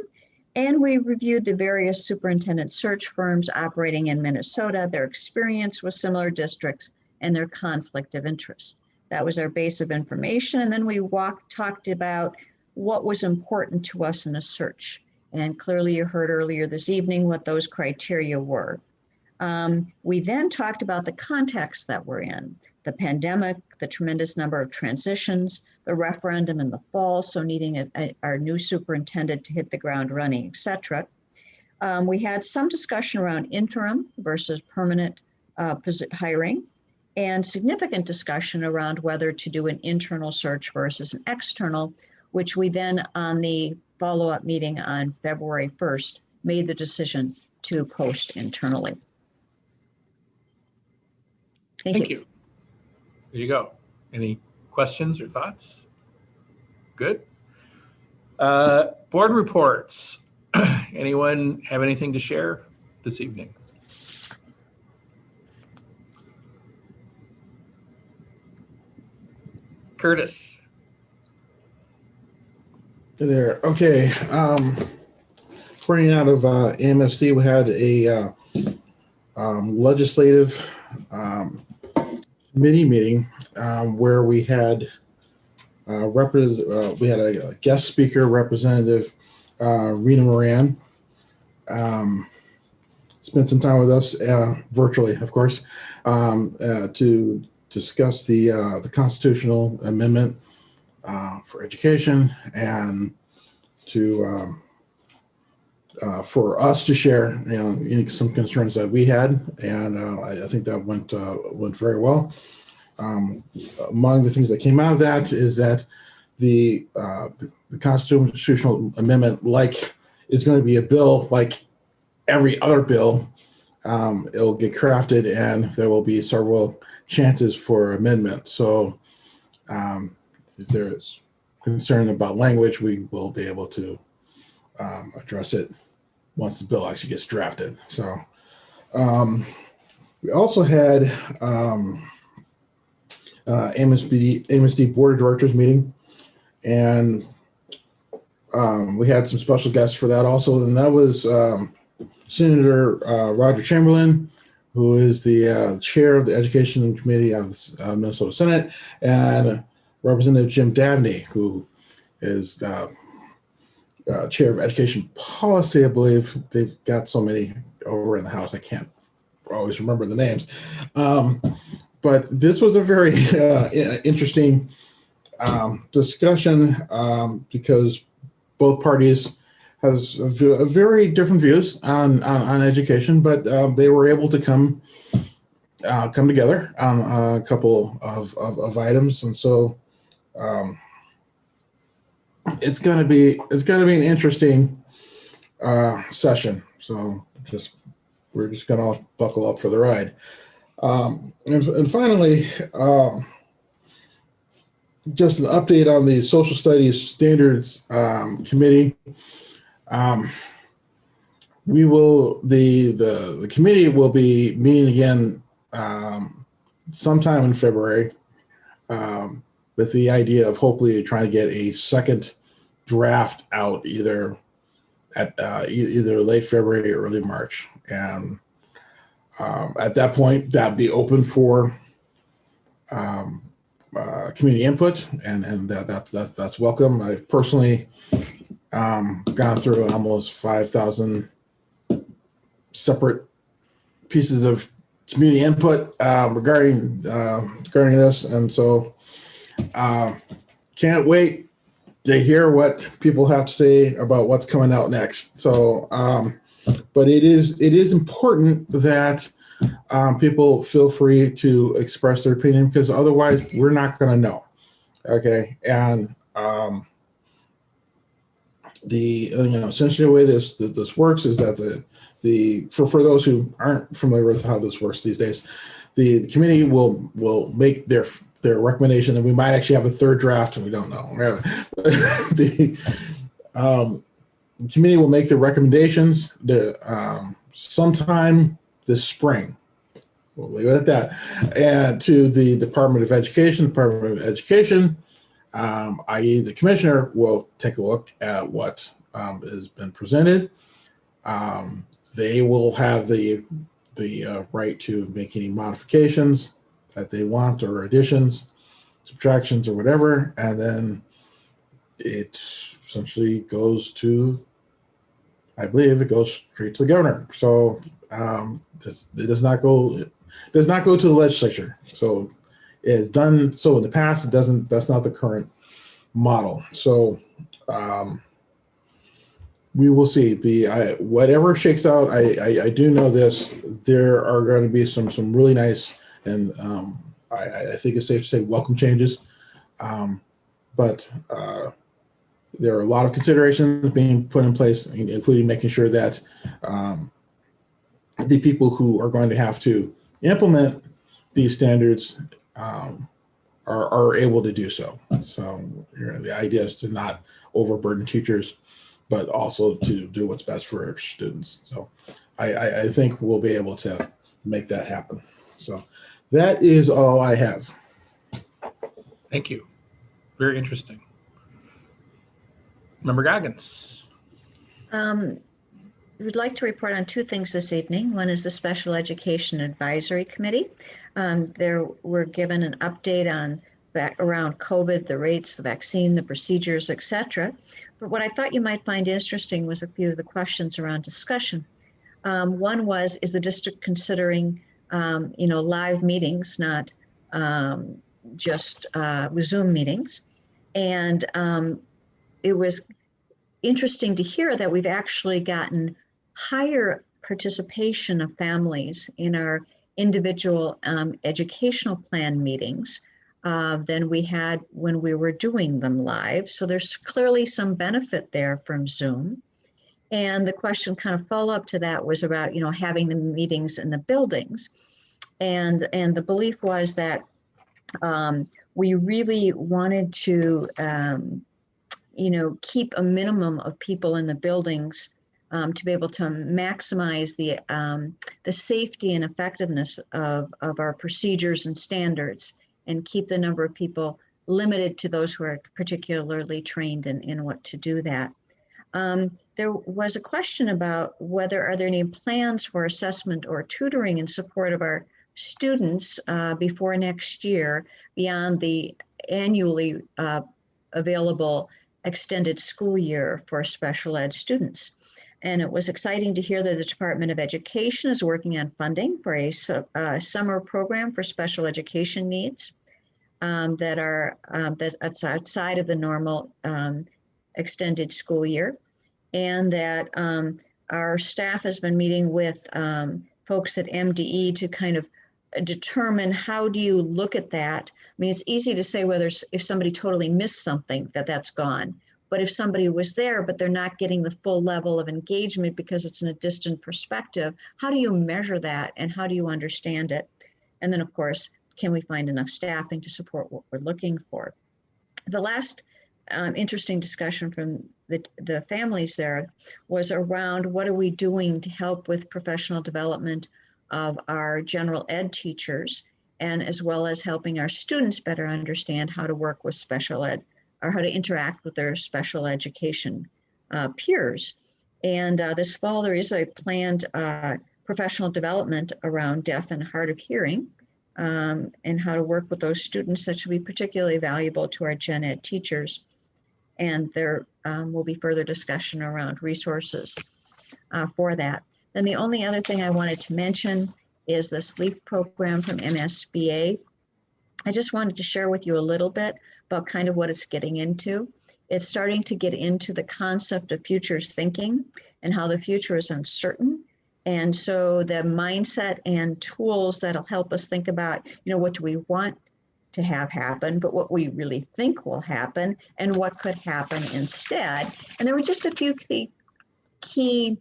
and we reviewed the various superintendent search firms operating in Minnesota, their experience with similar districts, and their conflict of interest. That was our base of information, and then we talked about what was important to us in a search. And clearly you heard earlier this evening what those criteria were. We then talked about the context that we're in, the pandemic, the tremendous number of transitions, the referendum in the fall, so needing our new superintendent to hit the ground running, et cetera. We had some discussion around interim versus permanent hiring, and significant discussion around whether to do an internal search versus an external, which we then on the follow-up meeting on February 1st made the decision to post internally. Thank you. There you go. Any questions or thoughts? Good. Board reports. Anyone have anything to share this evening? Curtis. Hey there. Okay. According out of AMSD, we had a legislative committee meeting where we had We had a guest speaker, Representative Rena Moran, spent some time with us virtually, of course, to discuss the constitutional amendment for education and to for us to share some concerns that we had, and I think that went very well. Among the things that came out of that is that the constitutional amendment, is going to be a bill like every other bill. It'll get crafted, and there will be several chances for amendment. So if there's concern about language, we will be able to address it once the bill actually gets drafted. So we also had MSD Board of Directors meeting, and we had some special guests for that also, and that was Senator Roger Chamberlain, who is the chair of the Education Committee of the Minnesota Senate, and Representative Jim Dabney, who is chair of Education Policy, I believe. They've got so many over in the House, I can't always remember the names. But this was a very interesting discussion because both parties has very different views on education, but they were able to come together on a couple of items, and so it's going to be an interesting session. So we're just going to buckle up for the ride. And finally, just an update on the Social Studies Standards Committee. The committee will be meeting again sometime in February, with the idea of hopefully trying to get a second draft out either late February or early March. And at that point, that'd be open for community input, and that's welcome. I've personally gone through almost 5,000 separate pieces of community input regarding this, and so can't wait to hear what people have to say about what's coming out next. So, but it is important that people feel free to express their opinion, because otherwise we're not going to know. Okay, and essentially the way this works is that for those who aren't familiar with how this works these days, the committee will make their recommendation, and we might actually have a third draft, and we don't know. The committee will make their recommendations sometime this spring. We'll leave it at that. And to the Department of Education, i.e. the commissioner, will take a look at what has been presented. They will have the right to make any modifications that they want, or additions, subtractions, or whatever, and then it essentially goes to, I believe it goes straight to the governor. So it does not go to the legislature. So it has done so in the past. That's not the current model. So we will see. Whatever shakes out, I do know this. There are going to be some really nice, and I think it's safe to say, welcome changes. But there are a lot of considerations being put in place, including making sure that the people who are going to have to implement these standards are able to do so. So the idea is to not overburden teachers, but also to do what's best for our students. So I think we'll be able to make that happen. So that is all I have. Thank you. Very interesting. Member Goggins. We'd like to report on two things this evening. One is the Special Education Advisory Committee. We're given an update on around COVID, the rates, the vaccine, the procedures, et cetera. But what I thought you might find interesting was a few of the questions around discussion. One was, is the district considering, live meetings, not just Zoom meetings? And it was interesting to hear that we've actually gotten higher participation of families in our individual educational plan meetings than we had when we were doing them live. So there's clearly some benefit there from Zoom. And the question kind of follow up to that was about, having the meetings in the buildings. And the belief was that we really wanted to, keep a minimum of people in the buildings to be able to maximize the safety and effectiveness of our procedures and standards, and keep the number of people limited to those who are particularly trained in what to do that. There was a question about whether are there any plans for assessment or tutoring in support of our students before next year beyond the annually available extended school year for special ed students. And it was exciting to hear that the Department of Education is working on funding for a summer program for special education needs that's outside of the normal extended school year. And that our staff has been meeting with folks at MDE to kind of determine how do you look at that. I mean, it's easy to say whether if somebody totally missed something, that's gone. But if somebody was there, but they're not getting the full level of engagement because it's in a distant perspective, how do you measure that and how do you understand it? And then, of course, can we find enough staffing to support what we're looking for? The last interesting discussion from the families there was around what are we doing to help with professional development of our general ed teachers, and as well as helping our students better understand how to work with special ed or how to interact with their special education peers. And this fall, there is a planned professional development around deaf and hard of hearing and how to work with those students that should be particularly valuable to our gen ed teachers. And there will be further discussion around resources for that. Then the only other thing I wanted to mention is the SLEEP program from MSBA. I just wanted to share with you a little bit about kind of what it's getting into. It's starting to get into the concept of futures thinking and how the future is uncertain. And so the mindset and tools that'll help us think about, what do we want to have happen, but what we really think will happen and what could happen instead. And there were just a few key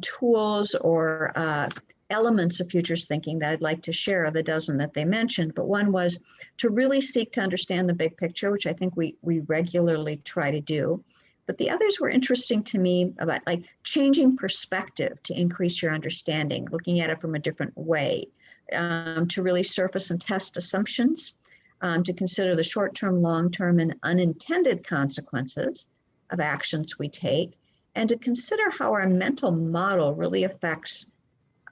tools or elements of futures thinking that I'd like to share of the dozen that they mentioned. But one was to really seek to understand the big picture, which I think we regularly try to do. But the others were interesting to me about like changing perspective to increase your understanding, looking at it from a different way, to really surface and test assumptions, to consider the short-term, long-term, and unintended consequences of actions we take, and to consider how our mental model really affects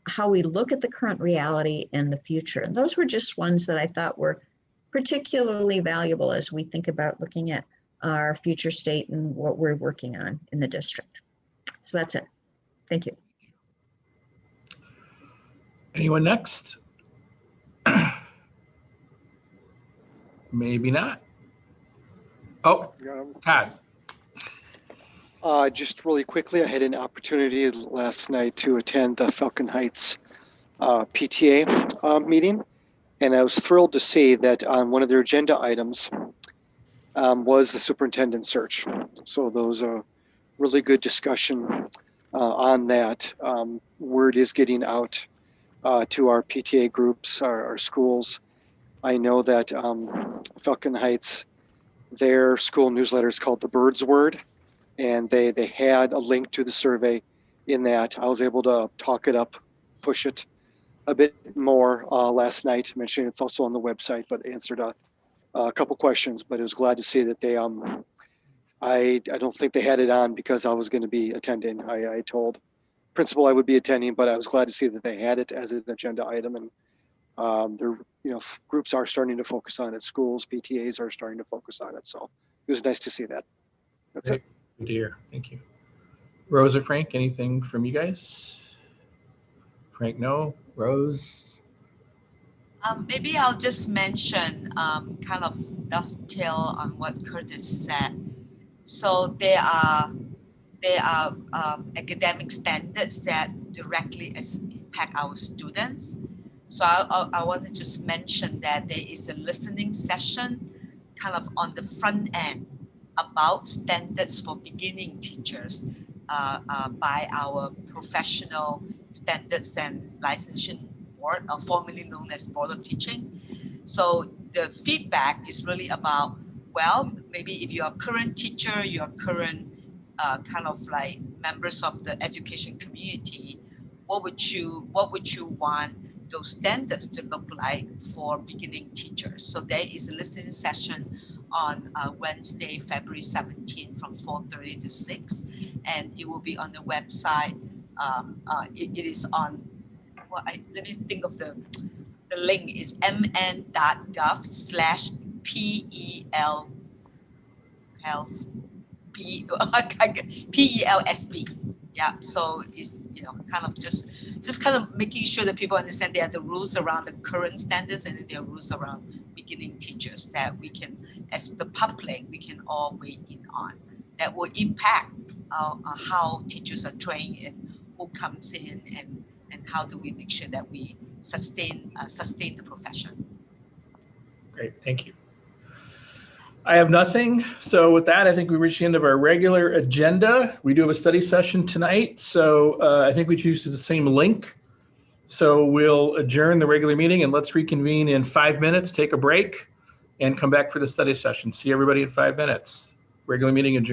how we look at the current reality and the future. And those were just ones that I thought were particularly valuable as we think about looking at our future state and what we're working on in the district. So that's it. Thank you. Anyone next? Maybe not. Oh, Todd. Just really quickly, I had an opportunity last night to attend the Falcon Heights PTA meeting, and I was thrilled to see that on one of their agenda items was the superintendent search. So those are really good discussion on that. Word is getting out to our PTA groups, our schools. I know that Falcon Heights, their school newsletter is called The Bird's Word, and they had a link to the survey in that. I was able to talk it up, push it a bit more last night, mentioning it's also on the website, but answered a couple questions. But I was glad to see that they, I don't think they had it on because I was going to be attending. I told principal I would be attending, but I was glad to see that they had it as an agenda item, and Groups are starting to focus on it. Schools, PTAs are starting to focus on it. So it was nice to see that. That's it. Good to hear. Thank you. Rose or Frank, anything from you guys? Frank, no. Rose? Maybe I'll just mention, kind of dovetail on what Curtis said. So there are academic standards that directly impact our students. So I want to just mention that there is a listening session kind of on the front end about standards for beginning teachers by our professional standards and licensing board, formerly known as Board of Teaching. So the feedback is really about, well, maybe if you're a current teacher, you're current kind of like members of the education community, what would you want those standards to look like for beginning teachers? So there is a listening session on Wednesday, February 17th from 4:30 to 6, and it will be on the website. It is on, let me think of the link is mn.gov/PEL health PELSB. Yeah, so it's kind of just kind of making sure that people understand there are the rules around the current standards and there are rules around beginning teachers that we can, as the public, we can all weigh in on that will impact how teachers are trained and who comes in and how do we make sure that we sustain the profession. Great, thank you. I have nothing. So with that, I think we reached the end of our regular agenda. We do have a study session tonight. So I think we choose the same link. So we'll adjourn the regular meeting and let's reconvene in 5 minutes, take a break, and come back for the study session. See everybody in 5 minutes. Regular meeting adjourned.